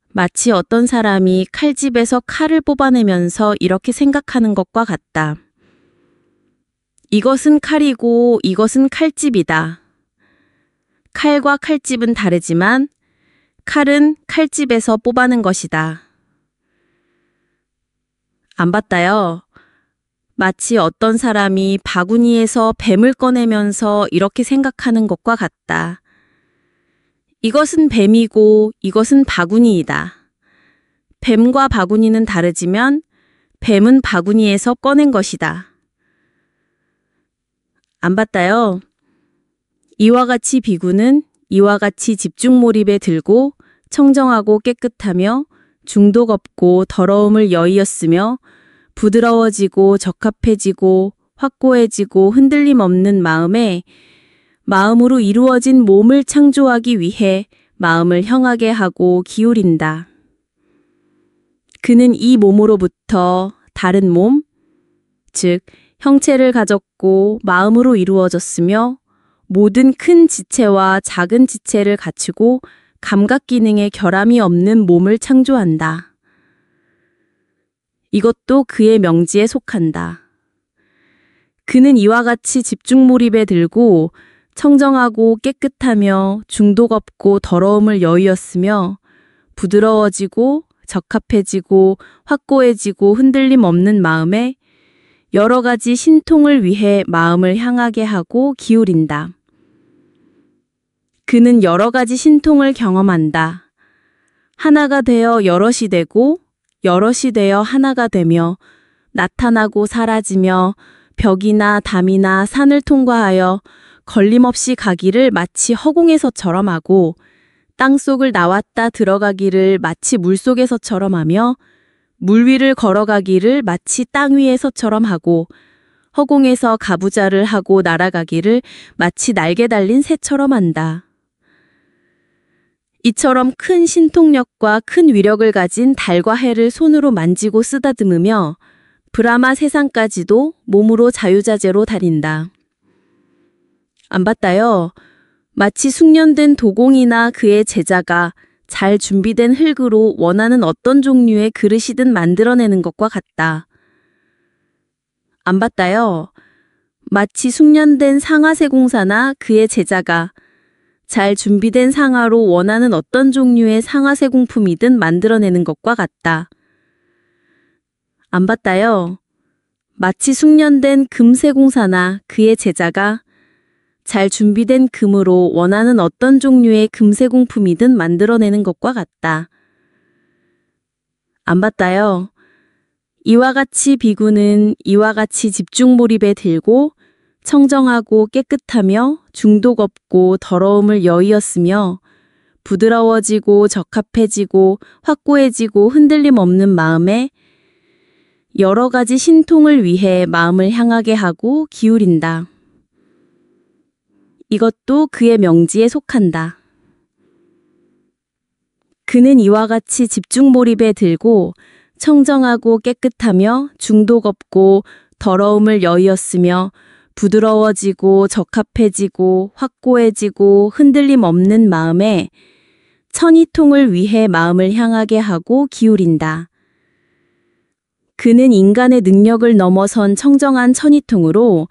마치 어떤 사람이 칼집에서 칼을 뽑아내면서 이렇게 생각하는 것과 같다. 이것은 칼이고 이것은 칼집이다. 칼과 칼집은 다르지만 칼은 칼집에서 뽑아낸 것이다. 안 봤다요? 마치 어떤 사람이 바구니에서 뱀을 꺼내면서 이렇게 생각하는 것과 같다. 이것은 뱀이고 이것은 바구니이다. 뱀과 바구니는 다르지만 뱀은 바구니에서 꺼낸 것이다. 안 봤다요? 이와 같이 비구는 이와 같이 집중 몰입에 들고 청정하고 깨끗하며 중독 없고 더러움을 여의었으며 부드러워지고 적합해지고 확고해지고 흔들림 없는 마음에 마음으로 이루어진 몸을 창조하기 위해 마음을 향하게 하고 기울인다. 그는 이 몸으로부터 다른 몸, 즉 형체를 가졌고 마음으로 이루어졌으며 모든 큰 지체와 작은 지체를 갖추고 감각 기능에 결함이 없는 몸을 창조한다. 이것도 그의 명지에 속한다. 그는 이와 같이 집중 몰입에 들고 청정하고 깨끗하며 중독 없고 더러움을 여의었으며 부드러워지고 적합해지고 확고해지고 흔들림 없는 마음에 여러 가지 신통을 위해 마음을 향하게 하고 기울인다. 그는 여러 가지 신통을 경험한다. 하나가 되어 여럿이 되고 여럿이 되어 하나가 되며 나타나고 사라지며 벽이나 담이나 산을 통과하여 걸림없이 가기를 마치 허공에서처럼 하고 땅속을 나왔다 들어가기를 마치 물속에서처럼 하며 물 위를 걸어가기를 마치 땅 위에서처럼 하고 허공에서 가부좌를 하고 날아가기를 마치 날개 달린 새처럼 한다. 이처럼 큰 신통력과 큰 위력을 가진 달과 해를 손으로 만지고 쓰다듬으며 브라마 세상까지도 몸으로 자유자재로 다린다. 안 봤다요. 마치 숙련된 도공이나 그의 제자가 잘 준비된 흙으로 원하는 어떤 종류의 그릇이든 만들어내는 것과 같다. 안 봤다요. 마치 숙련된 상하세 공사나 그의 제자가 잘 준비된 상하로 원하는 어떤 종류의 상하세 공품이든 만들어내는 것과 같다. 안 봤다요. 마치 숙련된 금세 공사나 그의 제자가 잘 준비된 금으로 원하는 어떤 종류의 금세 공품이든 만들어내는 것과 같다. 안 봤다요. 이와 같이 비구는 이와 같이 집중 몰입에 들고 청정하고 깨끗하며 중독 없고 더러움을 여의었으며 부드러워지고 적합해지고 확고해지고 흔들림 없는 마음에 여러 가지 신통을 위해 마음을 향하게 하고 기울인다. 이것도 그의 명지에 속한다. 그는 이와 같이 집중 몰입에 들고 청정하고 깨끗하며 중독 없고 더러움을 여의었으며 부드러워지고 적합해지고 확고해지고 흔들림 없는 마음에 천이통을 위해 마음을 향하게 하고 기울인다. 그는 인간의 능력을 넘어선 청정한 천이통으로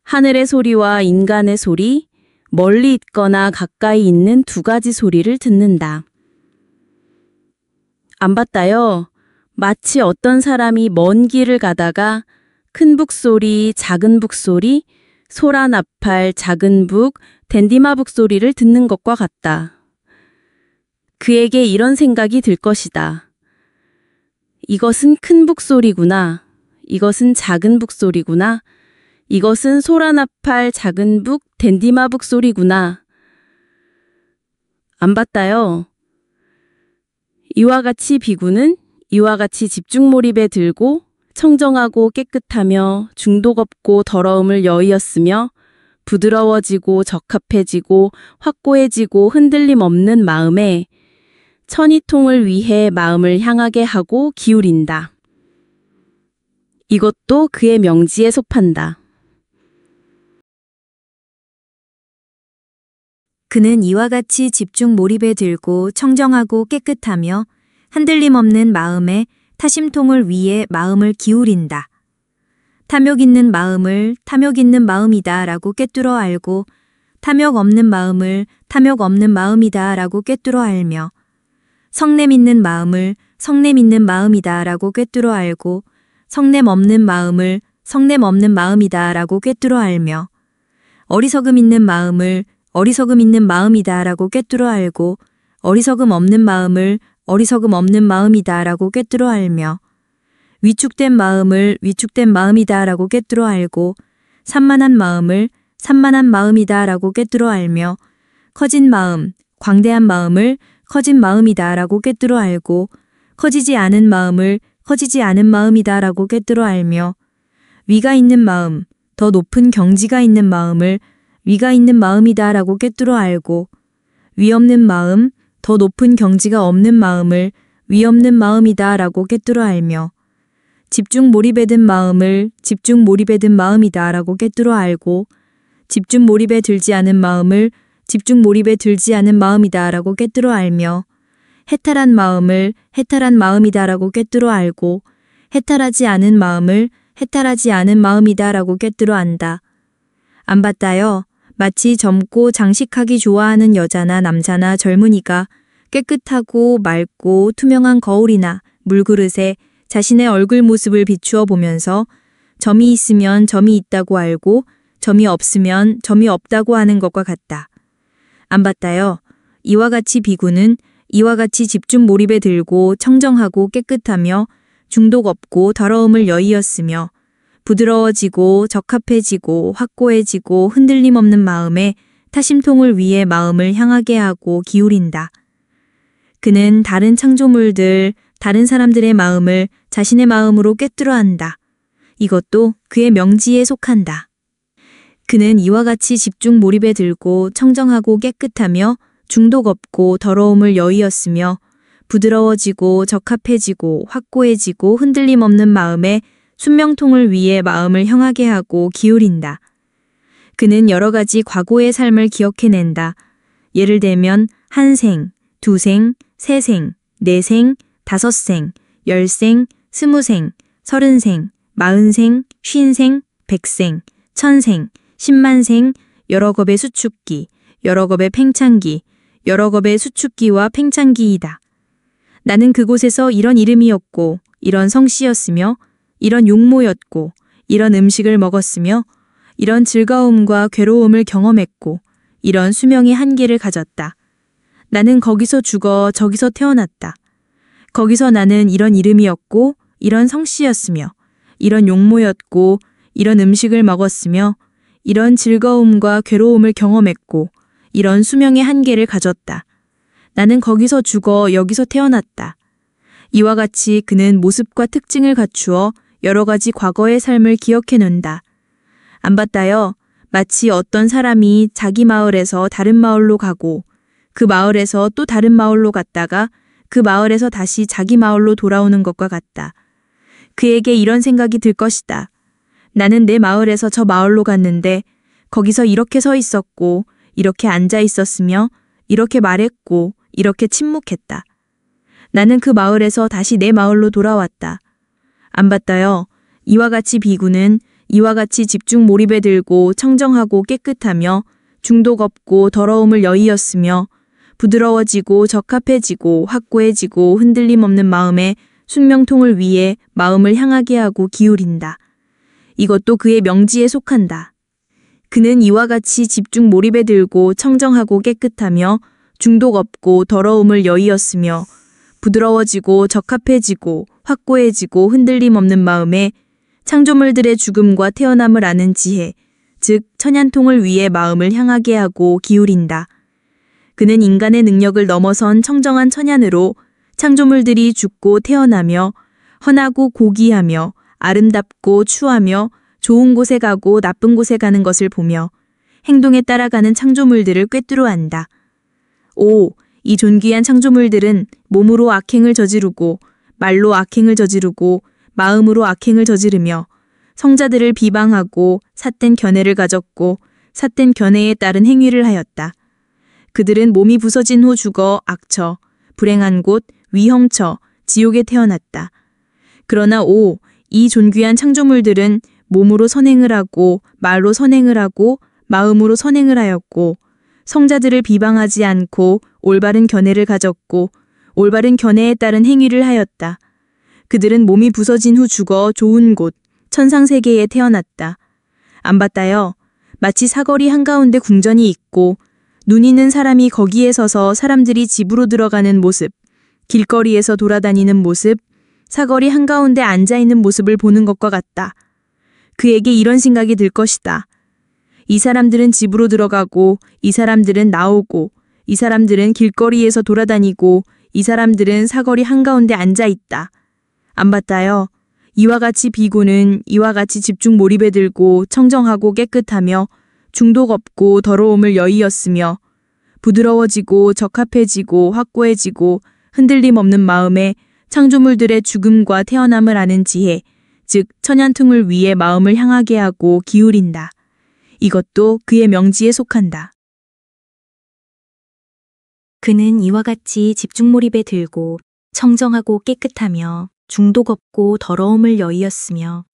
하늘의 소리와 인간의 소리, 멀리 있거나 가까이 있는 두 가지 소리를 듣는다. 안 봤다요. 마치 어떤 사람이 먼 길을 가다가 큰 북소리, 작은 북소리, 소라 나팔, 작은 북, 댄디마 북소리를 듣는 것과 같다. 그에게 이런 생각이 들 것이다. 이것은 큰 북소리구나. 이것은 작은 북소리구나. 이것은 소라 나팔, 작은 북, 댄디마 북소리구나. 안 봤다요. 이와 같이 비구는 이와 같이 집중 몰입에 들고 청정하고 깨끗하며 중독 없고 더러움을 여의었으며 부드러워지고 적합해지고 확고해지고 흔들림 없는 마음에 천이통을 위해 마음을 향하게 하고 기울인다. 이것도 그의 명지에 속한다. 그는 이와 같이 집중 몰입에 들고 청정하고 깨끗하며 흔들림 없는 마음에 타심통을 위해 마음을 기울인다. 탐욕 있는 마음을 탐욕 있는 마음이다 라고 꿰뚫어 알고 탐욕 없는 마음을 탐욕 없는 마음이다 라고 꿰뚫어 알며 성냄 있는 마음을 성냄 있는 마음이다 라고 꿰뚫어 알고 성냄 없는 마음을 성냄 없는 마음이다 라고 꿰뚫어 알며 어리석음 있는 마음을 어리석음 있는 마음이다 라고 꿰뚫어 알고 어리석음 없는 마음을 어리석음 없는 마음이다 라고 꿰뚫어 알며 위축된 마음을 위축된 마음이다 라고 꿰뚫어 알고 산만한 마음을 산만한 마음이다 라고 꿰뚫어 알며 커진 마음, 광대한 마음을 커진 마음이다 라고 꿰뚫어 알고 커지지 않은 마음을 커지지 않은 마음이다 라고 꿰뚫어 알며 위가 있는 마음, 더 높은 경지가 있는 마음을 위가 있는 마음이다 라고 꿰뚫어 알고 위 없는 마음, 더 높은 경지가 없는 마음을 위 없는 마음이다 라고 꿰뚫어 알며 집중 몰입에 든 마음을 집중 몰입에 든 마음이다 라고 꿰뚫어 알고 집중 몰입에 들지 않은 마음을 집중 몰입에 들지 않은 마음이다 라고 꿰뚫어 알며 해탈한 마음을 해탈한 마음이다 라고 꿰뚫어 알고 해탈하지 않은 마음을 해탈하지 않은 마음이다 라고 꿰뚫어 안다. 안 봤다요. 마치 젊고 장식하기 좋아하는 여자나 남자나 젊은이가 깨끗하고 맑고 투명한 거울이나 물그릇에 자신의 얼굴 모습을 비추어 보면서 점이 있으면 점이 있다고 알고 점이 없으면 점이 없다고 하는 것과 같다. 안 봤다요. 이와 같이 비구는 이와 같이 집중 몰입에 들고 청정하고 깨끗하며 중독 없고 더러움을 여의었으며 부드러워지고 적합해지고 확고해지고 흔들림 없는 마음에 타심통을 위해 마음을 향하게 하고 기울인다. 그는 다른 창조물들, 다른 사람들의 마음을 자신의 마음으로 꿰뚫어 안다. 이것도 그의 명지에 속한다. 그는 이와 같이 집중 몰입에 들고 청정하고 깨끗하며 중독 없고 더러움을 여의었으며 부드러워지고 적합해지고 확고해지고 흔들림 없는 마음에 순명통을 위해 마음을 향하게 하고 기울인다. 그는 여러 가지 과거의 삶을 기억해낸다. 예를 들면 한 생, 두 생, 세 생, 네 생, 다섯 생, 열 생, 스무 생, 서른 생, 마흔 생, 쉰 생, 백 생, 천 생, 십만 생, 여러 겁의 수축기, 여러 겁의 팽창기, 여러 겁의 수축기와 팽창기이다. 나는 그곳에서 이런 이름이었고, 이런 성씨였으며, 이런 용모였고, 이런 음식을 먹었으며, 이런 즐거움과 괴로움을 경험했고, 이런 수명의 한계를 가졌다. 나는 거기서 죽어 저기서 태어났다. 거기서 나는 이런 이름이었고, 이런 성씨였으며, 이런 용모였고, 이런 음식을 먹었으며, 이런 즐거움과 괴로움을 경험했고, 이런 수명의 한계를 가졌다. 나는 거기서 죽어 여기서 태어났다. 이와 같이 그는 모습과 특징을 갖추어 여러 가지 과거의 삶을 기억해낸다. 안 봤다요? 마치 어떤 사람이 자기 마을에서 다른 마을로 가고 그 마을에서 또 다른 마을로 갔다가 그 마을에서 다시 자기 마을로 돌아오는 것과 같다. 그에게 이런 생각이 들 것이다. 나는 내 마을에서 저 마을로 갔는데 거기서 이렇게 서 있었고 이렇게 앉아 있었으며 이렇게 말했고 이렇게 침묵했다. 나는 그 마을에서 다시 내 마을로 돌아왔다. 안 봤다요? 이와 같이 비구는 이와 같이 집중 몰입에 들고 청정하고 깨끗하며 중독 없고 더러움을 여의었으며 부드러워지고 적합해지고 확고해지고 흔들림 없는 마음에 순명통을 위해 마음을 향하게 하고 기울인다. 이것도 그의 명지에 속한다. 그는 이와 같이 집중 몰입에 들고 청정하고 깨끗하며 중독 없고 더러움을 여의었으며 부드러워지고 적합해지고 확고해지고 흔들림 없는 마음에 창조물들의 죽음과 태어남을 아는 지혜, 즉 천연통을 위해 마음을 향하게 하고 기울인다. 그는 인간의 능력을 넘어선 청정한 천연으로 창조물들이 죽고 태어나며 헌하고 고귀하며 아름답고 추하며 좋은 곳에 가고 나쁜 곳에 가는 것을 보며 행동에 따라가는 창조물들을 꿰뚫어 안다. 오, 이 존귀한 창조물들은 몸으로 악행을 저지르고 말로 악행을 저지르고 마음으로 악행을 저지르며 성자들을 비방하고 삿된 견해를 가졌고 삿된 견해에 따른 행위를 하였다. 그들은 몸이 부서진 후 죽어 악처, 불행한 곳, 위형처, 지옥에 태어났다. 그러나 오, 이 존귀한 창조물들은 몸으로 선행을 하고 말로 선행을 하고 마음으로 선행을 하였고 성자들을 비방하지 않고 올바른 견해를 가졌고 올바른 견해에 따른 행위를 하였다. 그들은 몸이 부서진 후 죽어 좋은 곳, 천상세계에 태어났다. 안 봤다요? 마치 사거리 한가운데 궁전이 있고 눈 있는 사람이 거기에 서서 사람들이 집으로 들어가는 모습, 길거리에서 돌아다니는 모습, 사거리 한가운데 앉아있는 모습을 보는 것과 같다. 그에게 이런 생각이 들 것이다. 이 사람들은 집으로 들어가고 이 사람들은 나오고 이 사람들은 길거리에서 돌아다니고 이 사람들은 사거리 한가운데 앉아있다. 안 봤다요? 이와 같이 비구는 이와 같이 집중 몰입에 들고 청정하고 깨끗하며 중독 없고 더러움을 여의었으며 부드러워지고 적합해지고 확고해지고 흔들림 없는 마음에 창조물들의 죽음과 태어남을 아는 지혜, 즉 천연통을 위해 마음을 향하게 하고 기울인다. 이것도 그의 명지에 속한다. 그는 이와 같이 집중 몰입에 들고 청정하고 깨끗하며 중독 없고 더러움을 여의었으며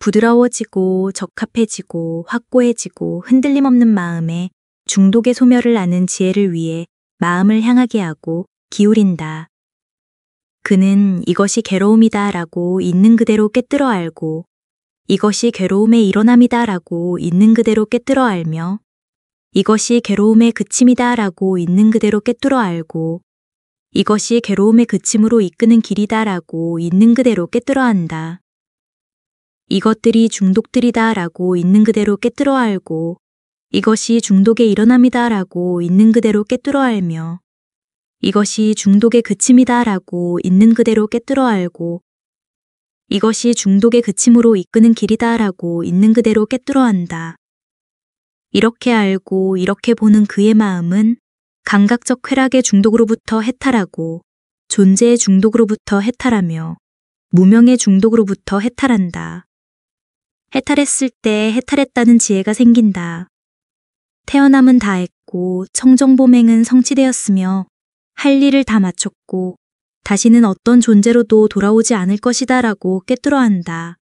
부드러워지고 적합해지고 확고해지고 흔들림 없는 마음에 중독의 소멸을 아는 지혜를 위해 마음을 향하게 하고 기울인다. 그는 이것이 괴로움이다 라고 있는 그대로 꿰뚫어 알고 이것이 괴로움의 일어남이다 라고 있는 그대로 꿰뚫어 알며 이것이 괴로움의 그침이다 라고 있는 그대로 꿰뚫어 알고 이것이 괴로움의 그침으로 이끄는 길이다 라고 있는 그대로 꿰뚫어 안다. 이것들이 중독들이다 라고 있는 그대로 꿰뚫어 알고 이것이 중독의 일어남이다 라고 있는 그대로 꿰뚫어 알며 이것이 중독의 그침이다 라고 있는 그대로 꿰뚫어 알고 이것이 중독의 그침으로 이끄는 길이다 라고 있는 그대로 꿰뚫어 안다. 이렇게 알고 이렇게 보는 그의 마음은 감각적 쾌락의 중독으로부터 해탈하고 존재의 중독으로부터 해탈하며 무명의 중독으로부터 해탈한다. 해탈했을 때 해탈했다는 지혜가 생긴다. 태어남은 다 했고 청정보맹은 성취되었으며 할 일을 다 마쳤고 다시는 어떤 존재로도 돌아오지 않을 것이다 라고 꿰뚫어 한다.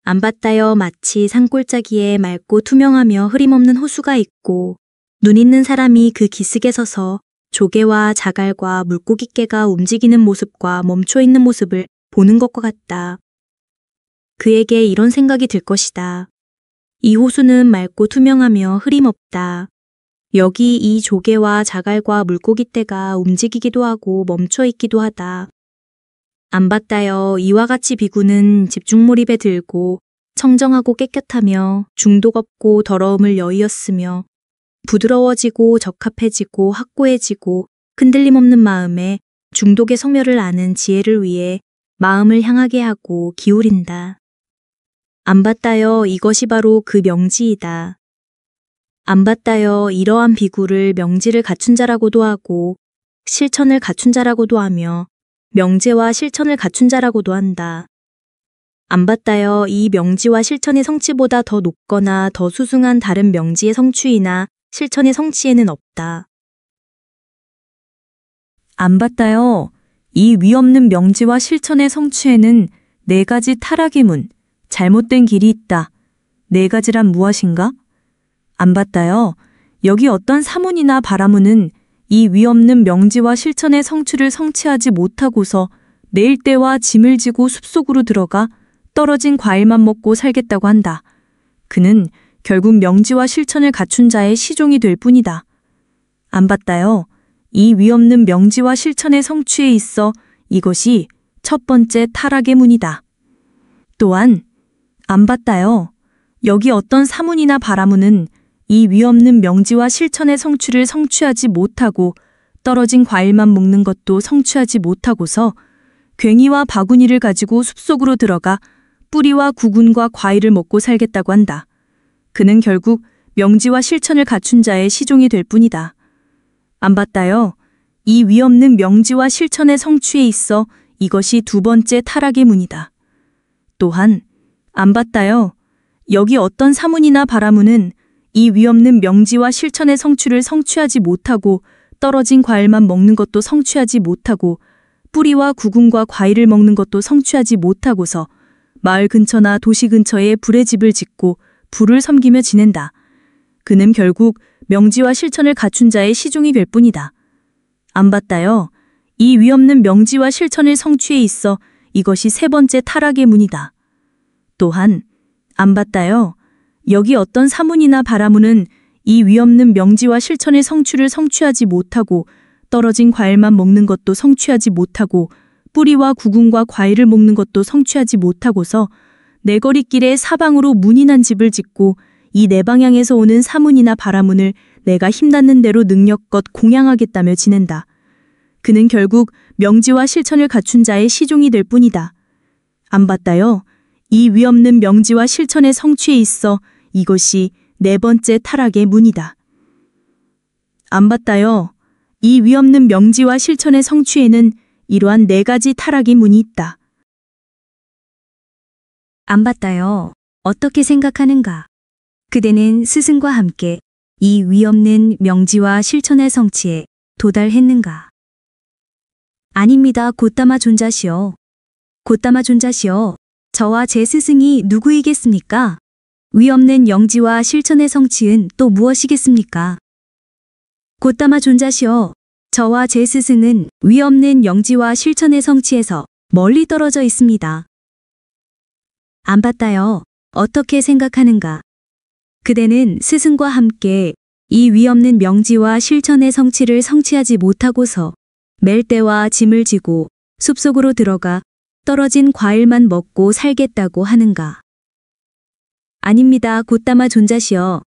안받다여 마치 산골짜기에 맑고 투명하며 흐림없는 호수가 있고 눈 있는 사람이 그 기슭에 서서 조개와 자갈과 물고기떼가 움직이는 모습과 멈춰있는 모습을 보는 것과 같다. 그에게 이런 생각이 들 것이다. 이 호수는 맑고 투명하며 흐림없다. 여기 이 조개와 자갈과 물고기떼가 움직이기도 하고 멈춰있기도 하다. 안받다여 이와 같이 비구는 집중몰입에 들고 청정하고 깨끗하며 중독 없고 더러움을 여의었으며 부드러워지고 적합해지고 확고해지고 흔들림 없는 마음에 중독의 성멸을 아는 지혜를 위해 마음을 향하게 하고 기울인다. 안받다여 이것이 바로 그 명지이다. 안받다여 이러한 비구를 명지를 갖춘 자라고도 하고 실천을 갖춘 자라고도 하며 명제와 실천을 갖춘 자라고도 한다. 안받다여 이 명지와 실천의 성취보다 더 높거나 더 수승한 다른 명지의 성취이나 실천의 성취에는 없다. 안받다여 이 위없는 명지와 실천의 성취에는 네 가지 타락의 문, 잘못된 길이 있다. 네 가지란 무엇인가? 안받다여 여기 어떤 사문이나 바라문은 이 위없는 명지와 실천의 성취를 성취하지 못하고서 내일 때와 짐을 지고 숲속으로 들어가 떨어진 과일만 먹고 살겠다고 한다. 그는 결국 명지와 실천을 갖춘 자의 시종이 될 뿐이다. 안받다여 이 위없는 명지와 실천의 성취에 있어 이것이 첫 번째 타락의 문이다. 또한 안받다여 여기 어떤 사문이나 바라문은 이 위없는 명지와 실천의 성취를 성취하지 못하고 떨어진 과일만 먹는 것도 성취하지 못하고서 괭이와 바구니를 가지고 숲속으로 들어가 뿌리와 구근과 과일을 먹고 살겠다고 한다. 그는 결국 명지와 실천을 갖춘 자의 시종이 될 뿐이다. 안받다여 이 위없는 명지와 실천의 성취에 있어 이것이 두 번째 타락의 문이다. 또한 안받다여 여기 어떤 사문이나 바라문은 이 위없는 명지와 실천의 성취를 성취하지 못하고 떨어진 과일만 먹는 것도 성취하지 못하고 뿌리와 구근과 과일을 먹는 것도 성취하지 못하고서 마을 근처나 도시 근처에 불의 집을 짓고 불을 섬기며 지낸다. 그는 결국 명지와 실천을 갖춘 자의 시종이 될 뿐이다. 안받다여 이 위없는 명지와 실천의 성취에 있어 이것이 세 번째 타락의 문이다. 또한 안받다여 여기 어떤 사문이나 바라문은 이 위없는 명지와 실천의 성취를 성취하지 못하고 떨어진 과일만 먹는 것도 성취하지 못하고 뿌리와 구근과 과일을 먹는 것도 성취하지 못하고서 내거리길에 사방으로 문이 난 집을 짓고 이 네 방향에서 오는 사문이나 바라문을 내가 힘닿는 대로 능력껏 공양하겠다며 지낸다. 그는 결국 명지와 실천을 갖춘 자의 시종이 될 뿐이다. 안받다여 이 위없는 명지와 실천의 성취에 있어 이것이 네 번째 타락의 문이다. 안받다여 이 위없는 명지와 실천의 성취에는 이러한 네 가지 타락의 문이 있다. 안받다여 어떻게 생각하는가? 그대는 스승과 함께 이 위없는 명지와 실천의 성취에 도달했는가? 아닙니다. 곧다마 존자시여. 곧다마 존자시여. 저와 제 스승이 누구이겠습니까? 위없는 영지와 실천의 성취은 또 무엇이겠습니까? 곧다마 존자시여. 저와 제 스승은 위없는 영지와 실천의 성취에서 멀리 떨어져 있습니다. 안받다여 어떻게 생각하는가? 그대는 스승과 함께 이 위없는 명지와 실천의 성취를 성취하지 못하고서 멜대와 짐을 지고 숲속으로 들어가 떨어진 과일만 먹고 살겠다고 하는가? 아닙니다. 곧다마 존자시여.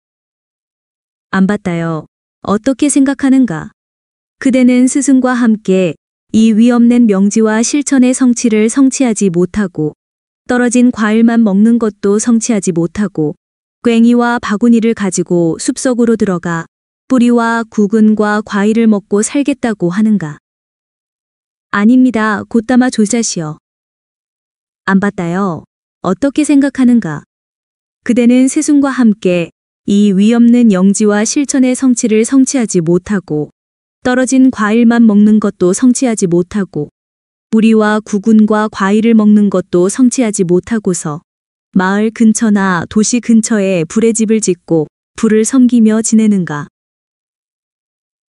안받다여 어떻게 생각하는가? 그대는 스승과 함께 이 위없는 명지와 실천의 성취를 성취하지 못하고 떨어진 과일만 먹는 것도 성취하지 못하고 괭이와 바구니를 가지고 숲속으로 들어가 뿌리와 구근과 과일을 먹고 살겠다고 하는가? 아닙니다. 곧다마 존자시여. 안 봤다요. 어떻게 생각하는가? 그대는 세순과 함께 이 위없는 영지와 실천의 성취를 성취하지 못하고 떨어진 과일만 먹는 것도 성취하지 못하고 뿌리와 구근과 과일을 먹는 것도 성취하지 못하고서 마을 근처나 도시 근처에 불의 집을 짓고 불을 섬기며 지내는가?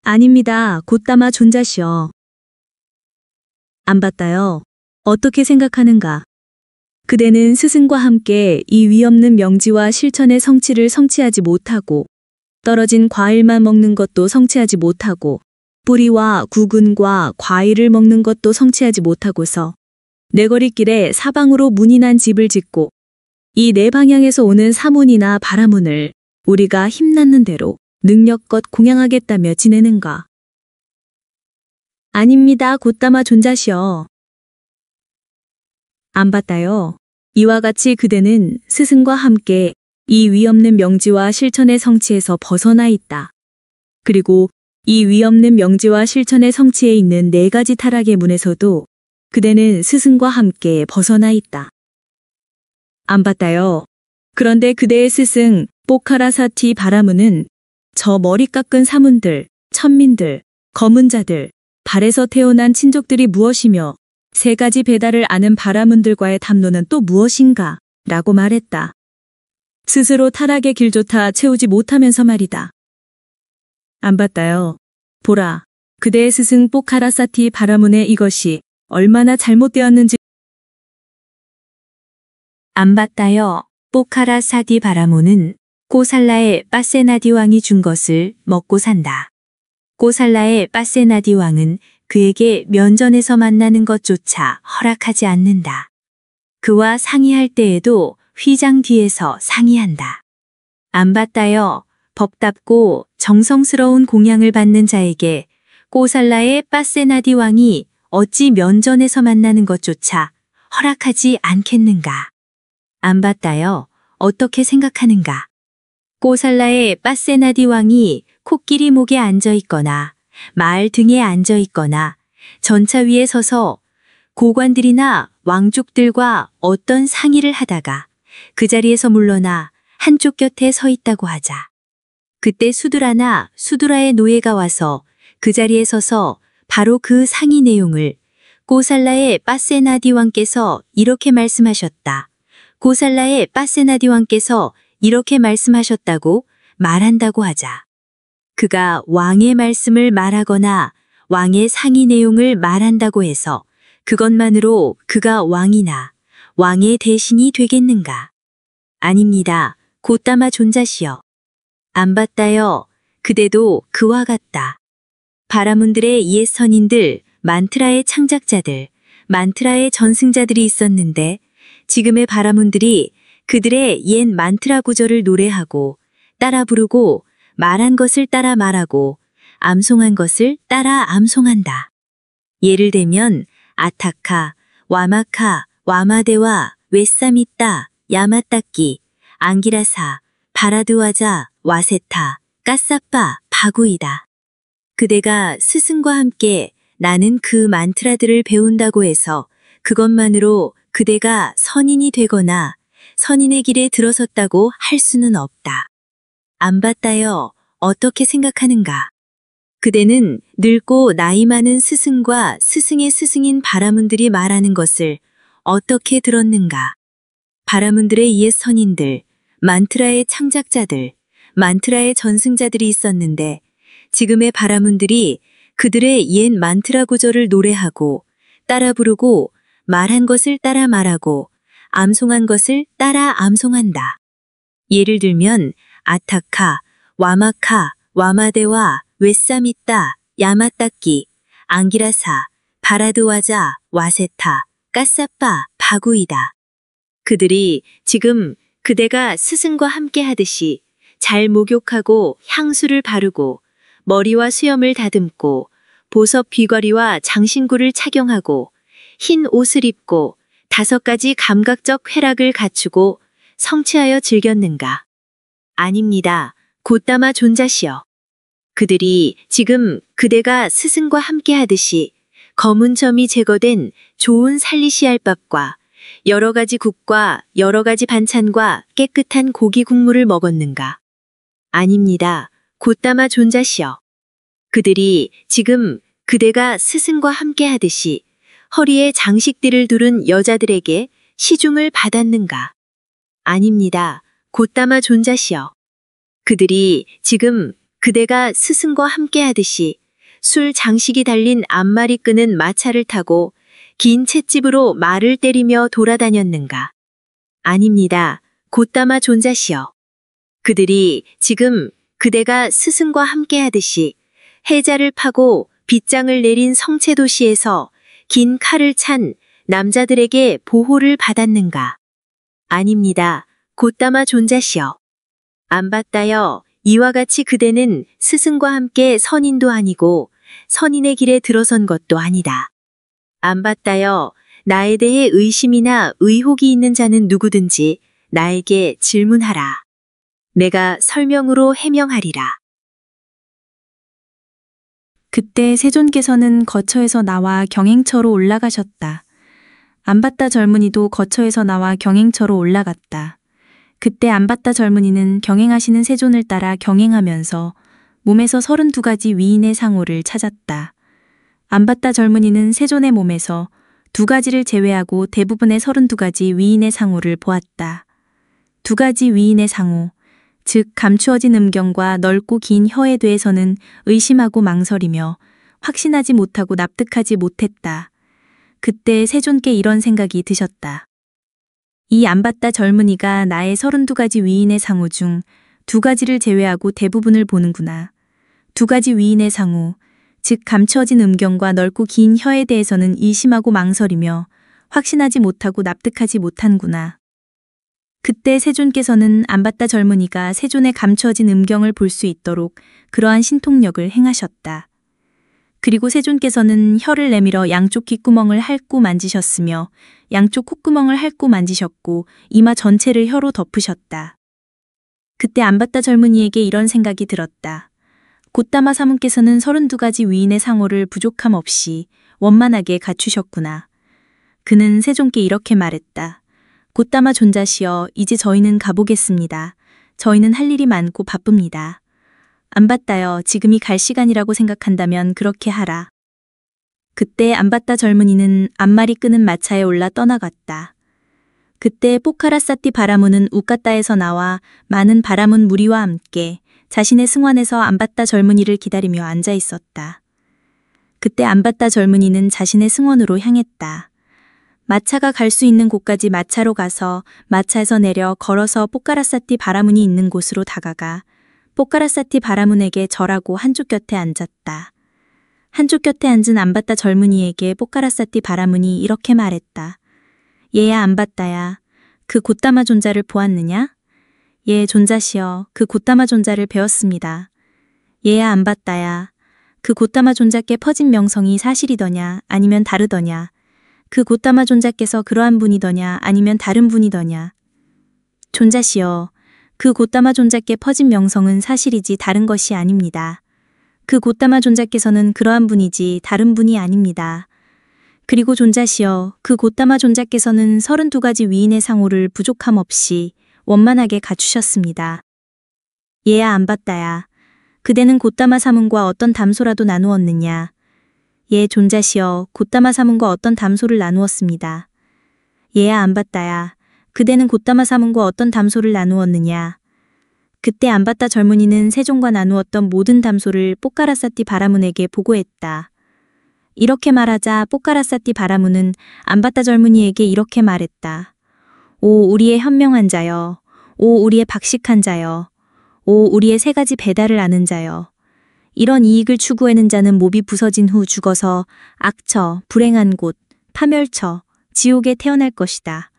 아닙니다. 곧다마 존자시여. 안 봤다요. 어떻게 생각하는가? 그대는 스승과 함께 이 위없는 명지와 실천의 성취를 성취하지 못하고 떨어진 과일만 먹는 것도 성취하지 못하고 뿌리와 구근과 과일을 먹는 것도 성취하지 못하고서 내거리길에 사방으로 문이 난 집을 짓고 이 네 방향에서 오는 사문이나 바라문을 우리가 힘났는 대로 능력껏 공양하겠다며 지내는가? 아닙니다. 곧다마 존자시여. 안 봤다요. 이와 같이 그대는 스승과 함께 이 위없는 명지와 실천의 성취에서 벗어나 있다. 그리고 이 위없는 명지와 실천의 성취에 있는 네 가지 타락의 문에서도 그대는 스승과 함께 벗어나 있다. 안 봤다요. 그런데 그대의 스승 포카라사티 바라문은 저 머리 깎은 사문들, 천민들, 검은 자들, 발에서 태어난 친족들이 무엇이며 세 가지 배달을 아는 바라문들과의 담론은 또 무엇인가? 라고 말했다. 스스로 타락의 길조차 채우지 못하면서 말이다. 안 봤다요. 보라, 그대의 스승 포카라사티 바라문의 이것이 얼마나 잘못되었는지. 안 봤다요. 포카라사티 바라문은 꼬살라의 빠세나디 왕이 준 것을 먹고 산다. 꼬살라의 빠세나디 왕은 그에게 면전에서 만나는 것조차 허락하지 않는다. 그와 상의할 때에도 휘장 뒤에서 상의한다. 안 봤다요. 법답고 정성스러운 공양을 받는 자에게 꼬살라의 빠세나디 왕이 어찌 면전에서 만나는 것조차 허락하지 않겠는가? 안 봤다요. 어떻게 생각하는가? 꼬살라의 빠세나디 왕이 코끼리 목에 앉아 있거나 말 등에 앉아 있거나 전차 위에 서서 고관들이나 왕족들과 어떤 상의를 하다가 그 자리에서 물러나 한쪽 곁에 서 있다고 하자. 그때 수드라나 수드라의 노예가 와서 그 자리에 서서 바로 그 상의 내용을 고살라의 빠세나디 왕께서 이렇게 말씀하셨다. 고살라의 빠세나디 왕께서 이렇게 말씀하셨다고 말한다고 하자. 그가 왕의 말씀을 말하거나 왕의 상의 내용을 말한다고 해서 그것만으로 그가 왕이나 왕의 대신이 되겠는가? 아닙니다. 곧다마 존자시여. 안 봤다요. 그대도 그와 같다. 바라문들의 옛 선인들, 만트라의 창작자들, 만트라의 전승자들이 있었는데 지금의 바라문들이 그들의 옛 만트라 구절을 노래하고 따라 부르고 말한 것을 따라 말하고 암송한 것을 따라 암송한다. 예를 들면 아타카, 와마카, 와마데와 웨사미따, 야마따끼, 앙기라사, 바라드와자, 와세타, 까사빠, 바구이다. 그대가 스승과 함께 나는 그 만트라들을 배운다고 해서 그것만으로 그대가 선인이 되거나 선인의 길에 들어섰다고 할 수는 없다. 안 봤다요. 어떻게 생각하는가? 그대는 늙고 나이 많은 스승과 스승의 스승인 바라문들이 말하는 것을 어떻게 들었는가? 바라문들의 옛 선인들, 만트라의 창작자들, 만트라의 전승자들이 있었는데 지금의 바라문들이 그들의 옛 만트라 구절을 노래하고 따라 부르고 말한 것을 따라 말하고 암송한 것을 따라 암송한다. 예를 들면 아타카, 와마카, 와마데와 웨사미따, 야마따끼, 앙기라사, 바라드와자, 와세타, 까사빠, 바구이다. 그들이 지금 그대가 스승과 함께 하듯이 잘 목욕하고 향수를 바르고 머리와 수염을 다듬고 보석 귀걸이와 장신구를 착용하고 흰 옷을 입고 5가지 감각적 쾌락을 갖추고 성취하여 즐겼는가? 아닙니다. 곧다마 존자시여. 그들이 지금 그대가 스승과 함께 하듯이 검은 점이 제거된 좋은 살리시알밥과 여러 가지 국과 여러 가지 반찬과 깨끗한 고기 국물을 먹었는가? 아닙니다. 곧다마 존자시여. 그들이 지금 그대가 스승과 함께 하듯이 허리에 장식들을 두른 여자들에게 시중을 받았는가? 아닙니다. 곧다마 존자시여. 그들이 지금 그대가 스승과 함께 하듯이 술 장식이 달린 앞말이 끄는 마차를 타고 긴 찻집으로 말을 때리며 돌아다녔는가? 아닙니다. 곧다마 존자시여. 그들이 지금 그대가 스승과 함께 하듯이 해자를 파고 빗장을 내린 성채도시에서 긴 칼을 찬 남자들에게 보호를 받았는가? 아닙니다. 곧다마 존자시여. 안 받다여. 이와 같이 그대는 스승과 함께 선인도 아니고 선인의 길에 들어선 것도 아니다. 안 받다여. 나에 대해 의심이나 의혹이 있는 자는 누구든지 나에게 질문하라. 내가 설명으로 해명하리라. 그때 세존께서는 거처에서 나와 경행처로 올라가셨다. 안바따 젊은이도 거처에서 나와 경행처로 올라갔다. 그때 안바따 젊은이는 경행하시는 세존을 따라 경행하면서 몸에서 32가지 위인의 상호를 찾았다. 안바따 젊은이는 세존의 몸에서 2가지를 제외하고 대부분의 32가지 위인의 상호를 보았다. 2가지 위인의 상호, 즉 감추어진 음경과 넓고 긴 혀에 대해서는 의심하고 망설이며 확신하지 못하고 납득하지 못했다. 그때 세존께 이런 생각이 드셨다. 이 안바따 젊은이가 나의 32가지 위인의 상호 중 2가지를 제외하고 대부분을 보는구나. 2가지 위인의 상호, 즉 감추어진 음경과 넓고 긴 혀에 대해서는 의심하고 망설이며 확신하지 못하고 납득하지 못한구나. 그때 세존께서는 안바따 젊은이가 세존의 감추어진 음경을 볼 수 있도록 그러한 신통력을 행하셨다. 그리고 세존께서는 혀를 내밀어 양쪽 귓구멍을 핥고 만지셨으며 양쪽 콧구멍을 핥고 만지셨고 이마 전체를 혀로 덮으셨다. 그때 안바따 젊은이에게 이런 생각이 들었다. 곧다마 사문께서는 32가지 위인의 상호를 부족함 없이 원만하게 갖추셨구나. 그는 세존께 이렇게 말했다. 곧다마 존자시여, 이제 저희는 가보겠습니다. 저희는 할 일이 많고 바쁩니다. 안바따여, 지금이 갈 시간이라고 생각한다면 그렇게 하라. 그때 안바따 젊은이는 앞말이 끄는 마차에 올라 떠나갔다. 그때 포카라사띠 바라문은 우까따에서 나와 많은 바라문 무리와 함께 자신의 승원에서 안바따 젊은이를 기다리며 앉아 있었다. 그때 안바따 젊은이는 자신의 승원으로 향했다. 마차가 갈 수 있는 곳까지 마차로 가서 마차에서 내려 걸어서 포카라사띠 바라문이 있는 곳으로 다가가 포카라사띠 바라문에게 절하고 한쪽 곁에 앉았다. 한쪽 곁에 앉은 안바따 젊은이에게 포카라사띠 바라문이 이렇게 말했다. 얘야 안바따야, 그 곧다마 존자를 보았느냐? 예, 존자시여, 그 곧다마 존자를 배웠습니다. 얘야 안바따야, 그 곧다마 존자께 퍼진 명성이 사실이더냐 아니면 다르더냐? 그 곧다마 존자께서 그러한 분이더냐 아니면 다른 분이더냐? 존자시여, 그 곧다마 존자께 퍼진 명성은 사실이지 다른 것이 아닙니다. 그 곧다마 존자께서는 그러한 분이지 다른 분이 아닙니다. 그리고 존자시여, 그 곧다마 존자께서는 32가지 위인의 상호를 부족함 없이 원만하게 갖추셨습니다. 얘야 안바따야, 그대는 곧다마 사문과 어떤 담소라도 나누었느냐? 예, 존자시여, 곧다마 사문과 어떤 담소를 나누었습니다. 얘야 안바따야, 그대는 곧다마 사문과 어떤 담소를 나누었느냐? 그때 안바따 젊은이는 세존과 나누었던 모든 담소를 포카라사띠 바라문에게 보고했다. 이렇게 말하자 포카라사띠 바라문은 안바따 젊은이에게 이렇게 말했다. 오, 우리의 현명한 자여. 오, 우리의 박식한 자여. 오, 우리의 3가지 배달을 아는 자여. 이런 이익을 추구하는 자는 몹이 부서진 후 죽어서 악처, 불행한 곳, 파멸처, 지옥에 태어날 것이다.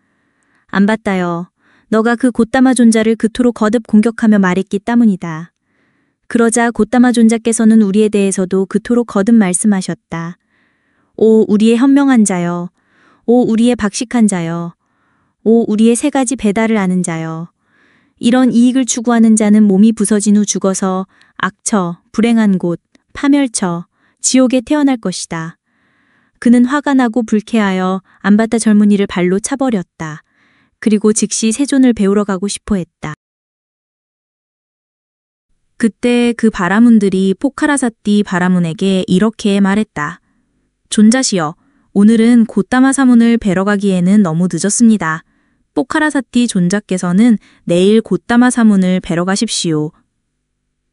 안바따여, 너가 그 곧다마 존자를 그토록 거듭 공격하며 말했기 때문이다. 그러자 곧다마 존자께서는 우리에 대해서도 그토록 거듭 말씀하셨다. 오, 우리의 현명한 자여. 오, 우리의 박식한 자여. 오, 우리의 3가지 배달을 아는 자여. 이런 이익을 추구하는 자는 몸이 부서진 후 죽어서 악처, 불행한 곳, 파멸처, 지옥에 태어날 것이다. 그는 화가 나고 불쾌하여 안바타 젊은이를 발로 차버렸다. 그리고 즉시 세존을 배우러 가고 싶어 했다. 그때 그 바라문들이 포카라사띠 바라문에게 이렇게 말했다. 존자시여, 오늘은 고따마 사문을 뵈러 가기에는 너무 늦었습니다. 포카라사띠 존자께서는 내일 고따마 사문을 뵈러 가십시오.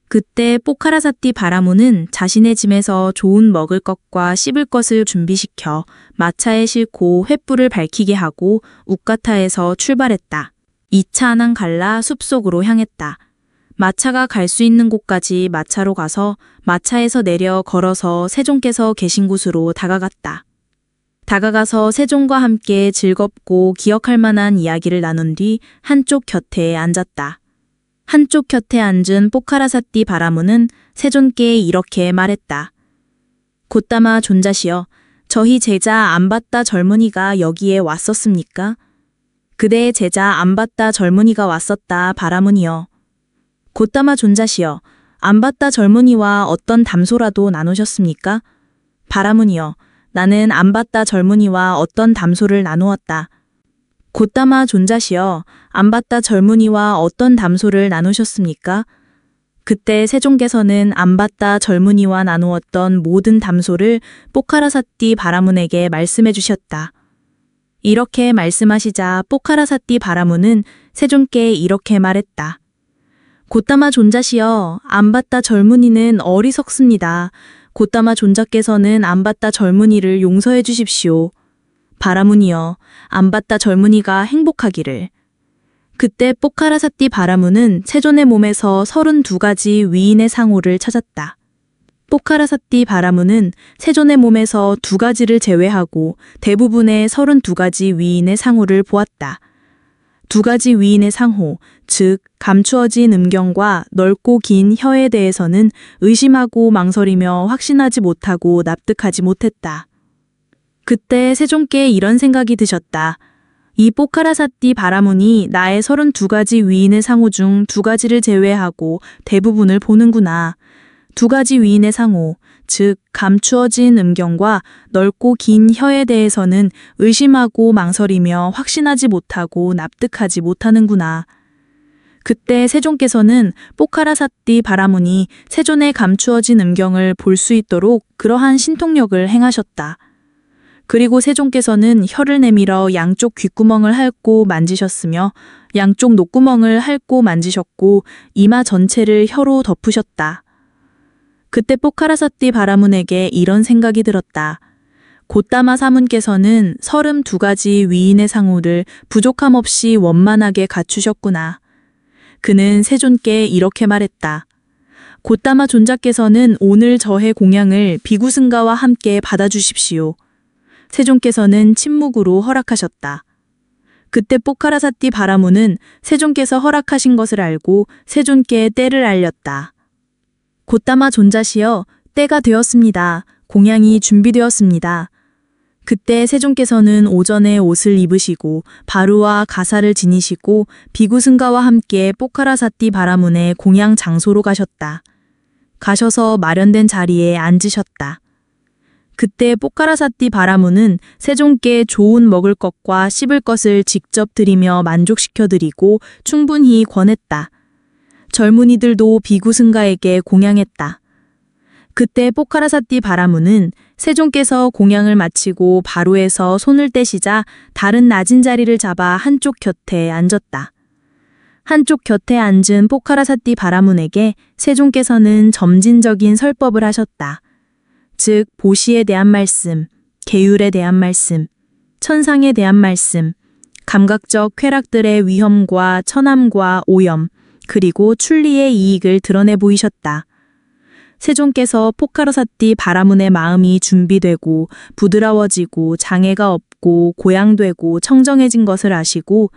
그때 포카라사띠 바라문은 자신의 짐에서 좋은 먹을 것과 씹을 것을 준비시켜 마차에 싣고 횃불을 밝히게 하고 우카타에서 출발했다. 2차 낭갈라 숲속으로 향했다. 마차가 갈 수 있는 곳까지 마차로 가서 마차에서 내려 걸어서 세종께서 계신 곳으로 다가갔다. 다가가서 세종과 함께 즐겁고 기억할 만한 이야기를 나눈 뒤 한쪽 곁에 앉았다. 한쪽 곁에 앉은 포카라사띠 바라문은 세존께 이렇게 말했다. 고따마 존자시여, 저희 제자 안바타 젊은이가 여기에 왔었습니까? 그대의 제자 안바타 젊은이가 왔었다 바라문이여. 고따마 존자시여, 안바타 젊은이와 어떤 담소라도 나누셨습니까? 바라문이여, 나는 안바타 젊은이와 어떤 담소를 나누었다. 고따마 존자시여, 안바타 젊은이와 어떤 담소를 나누셨습니까? 그때 세종께서는 안바타 젊은이와 나누었던 모든 담소를 포카라사띠 바라문에게 말씀해 주셨다. 이렇게 말씀하시자 포카라사띠 바라문은 세종께 이렇게 말했다. 고따마 존자시여, 안바타 젊은이는 어리석습니다. 고따마 존자께서는 안바타 젊은이를 용서해 주십시오. 바라문이여, 안바타 젊은이가 행복하기를. 그때 포카라사띠 바라문은 세존의 몸에서 32가지 위인의 상호를 찾았다. 포카라사띠 바라문은 세존의 몸에서 2가지를 제외하고 대부분의 32가지 위인의 상호를 보았다. 2가지 위인의 상호, 즉 감추어진 음경과 넓고 긴 혀에 대해서는 의심하고 망설이며 확신하지 못하고 납득하지 못했다. 그때 세종께 이런 생각이 드셨다. 이 포카라사띠 바라문이 나의 32가지 위인의 상호 중 2가지를 제외하고 대부분을 보는구나. 2가지 위인의 상호, 즉 감추어진 음경과 넓고 긴 혀에 대해서는 의심하고 망설이며 확신하지 못하고 납득하지 못하는구나. 그때 세종께서는 포카라사띠 바라문이 세존의 감추어진 음경을 볼 수 있도록 그러한 신통력을 행하셨다. 그리고 세종께서는 혀를 내밀어 양쪽 귓구멍을 핥고 만지셨으며 양쪽 녹구멍을 핥고 만지셨고 이마 전체를 혀로 덮으셨다. 그때 포카라사띠 바라문에게 이런 생각이 들었다. 고따마 사문께서는 32가지 위인의 상호를 부족함 없이 원만하게 갖추셨구나. 그는 세존께 이렇게 말했다. 고따마 존자께서는 오늘 저의 공양을 비구승가와 함께 받아주십시오. 세종께서는 침묵으로 허락하셨다. 그때 포카라사띠 바라문은 세종께서 허락하신 것을 알고 세존께 때를 알렸다. 고따마 존자시여, 때가 되었습니다. 공양이 준비되었습니다. 그때 세종께서는 오전에 옷을 입으시고 바루와 가사를 지니시고 비구승가와 함께 포카라사띠 바라문의 공양 장소로 가셨다. 가셔서 마련된 자리에 앉으셨다. 그때 포카라사띠 바라문은 세종께 좋은 먹을 것과 씹을 것을 직접 드리며 만족시켜 드리고 충분히 권했다. 젊은이들도 비구승가에게 공양했다. 그때 포카라사띠 바라문은 세종께서 공양을 마치고 바로에서 손을 떼시자 다른 낮은 자리를 잡아 한쪽 곁에 앉았다. 한쪽 곁에 앉은 포카라사띠 바라문에게 세종께서는 점진적인 설법을 하셨다. 즉 보시에 대한 말씀, 계율에 대한 말씀, 천상에 대한 말씀, 감각적 쾌락들의 위험과 천함과 오염, 그리고 출리의 이익을 드러내 보이셨다. 세종께서 포카라사띠 바라문의 마음이 준비되고 부드러워지고 장애가 없고 고양되고 청정해진 것을 아시고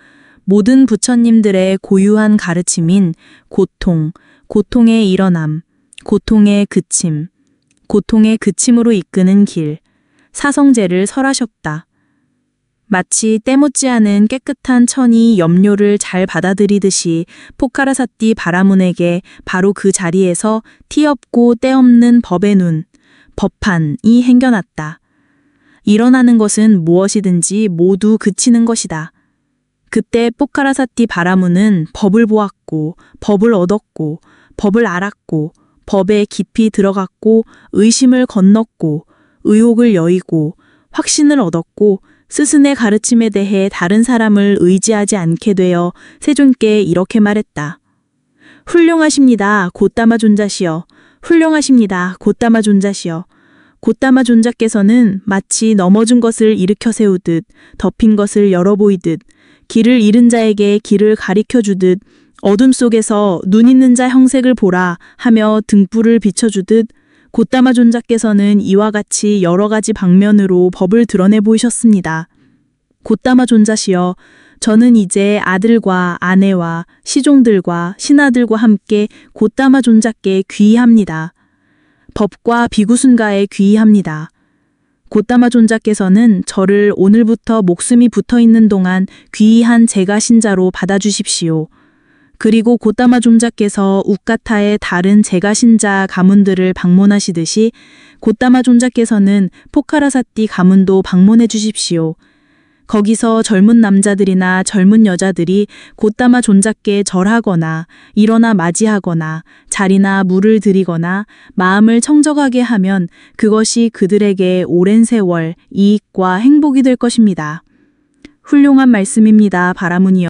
모든 부처님들의 고유한 가르침인 고통, 고통의 일어남, 고통의 그침, 고통의 그침으로 이끄는 길, 사성제를 설하셨다. 마치 때묻지 않은 깨끗한 천이 염료를 잘 받아들이듯이 포카라사띠 바라문에게 바로 그 자리에서 티 없고 때 없는 법의 눈, 법판이 행겨났다. 일어나는 것은 무엇이든지 모두 그치는 것이다. 그때 포카라사티 바라문은 법을 보았고, 법을 얻었고, 법을 알았고, 법에 깊이 들어갔고, 의심을 건넜고, 의혹을 여의고, 확신을 얻었고, 스승의 가르침에 대해 다른 사람을 의지하지 않게 되어 세존께 이렇게 말했다. 훌륭하십니다. 곧다마 존자시여. 훌륭하십니다. 곧다마 존자시여. 곧다마 존자께서는 마치 넘어진 것을 일으켜 세우듯, 덮인 것을 열어 보이듯, 길을 잃은 자에게 길을 가리켜 주듯, 어둠 속에서 눈 있는 자 형색을 보라 하며 등불을 비춰주듯, 곧다마 존자께서는 이와 같이 여러 가지 방면으로 법을 드러내 보이셨습니다. 곧다마 존자시여, 저는 이제 아들과 아내와 시종들과 신하들과 함께 곧다마 존자께 귀의합니다. 법과 비구순가에 귀의합니다. 곧다마 존자께서는 저를 오늘부터 목숨이 붙어 있는 동안 귀의한 제가 신자로 받아주십시오. 그리고 곧다마 존자께서 우카타의 다른 제가 신자 가문들을 방문하시듯이 곧다마 존자께서는 포카라사티 가문도 방문해 주십시오. 거기서 젊은 남자들이나 젊은 여자들이 곧다마 존자께 절하거나 일어나 맞이하거나 자리나 물을 드리거나 마음을 청정하게 하면 그것이 그들에게 오랜 세월 이익과 행복이 될 것입니다. 훌륭한 말씀입니다. 바라문이여.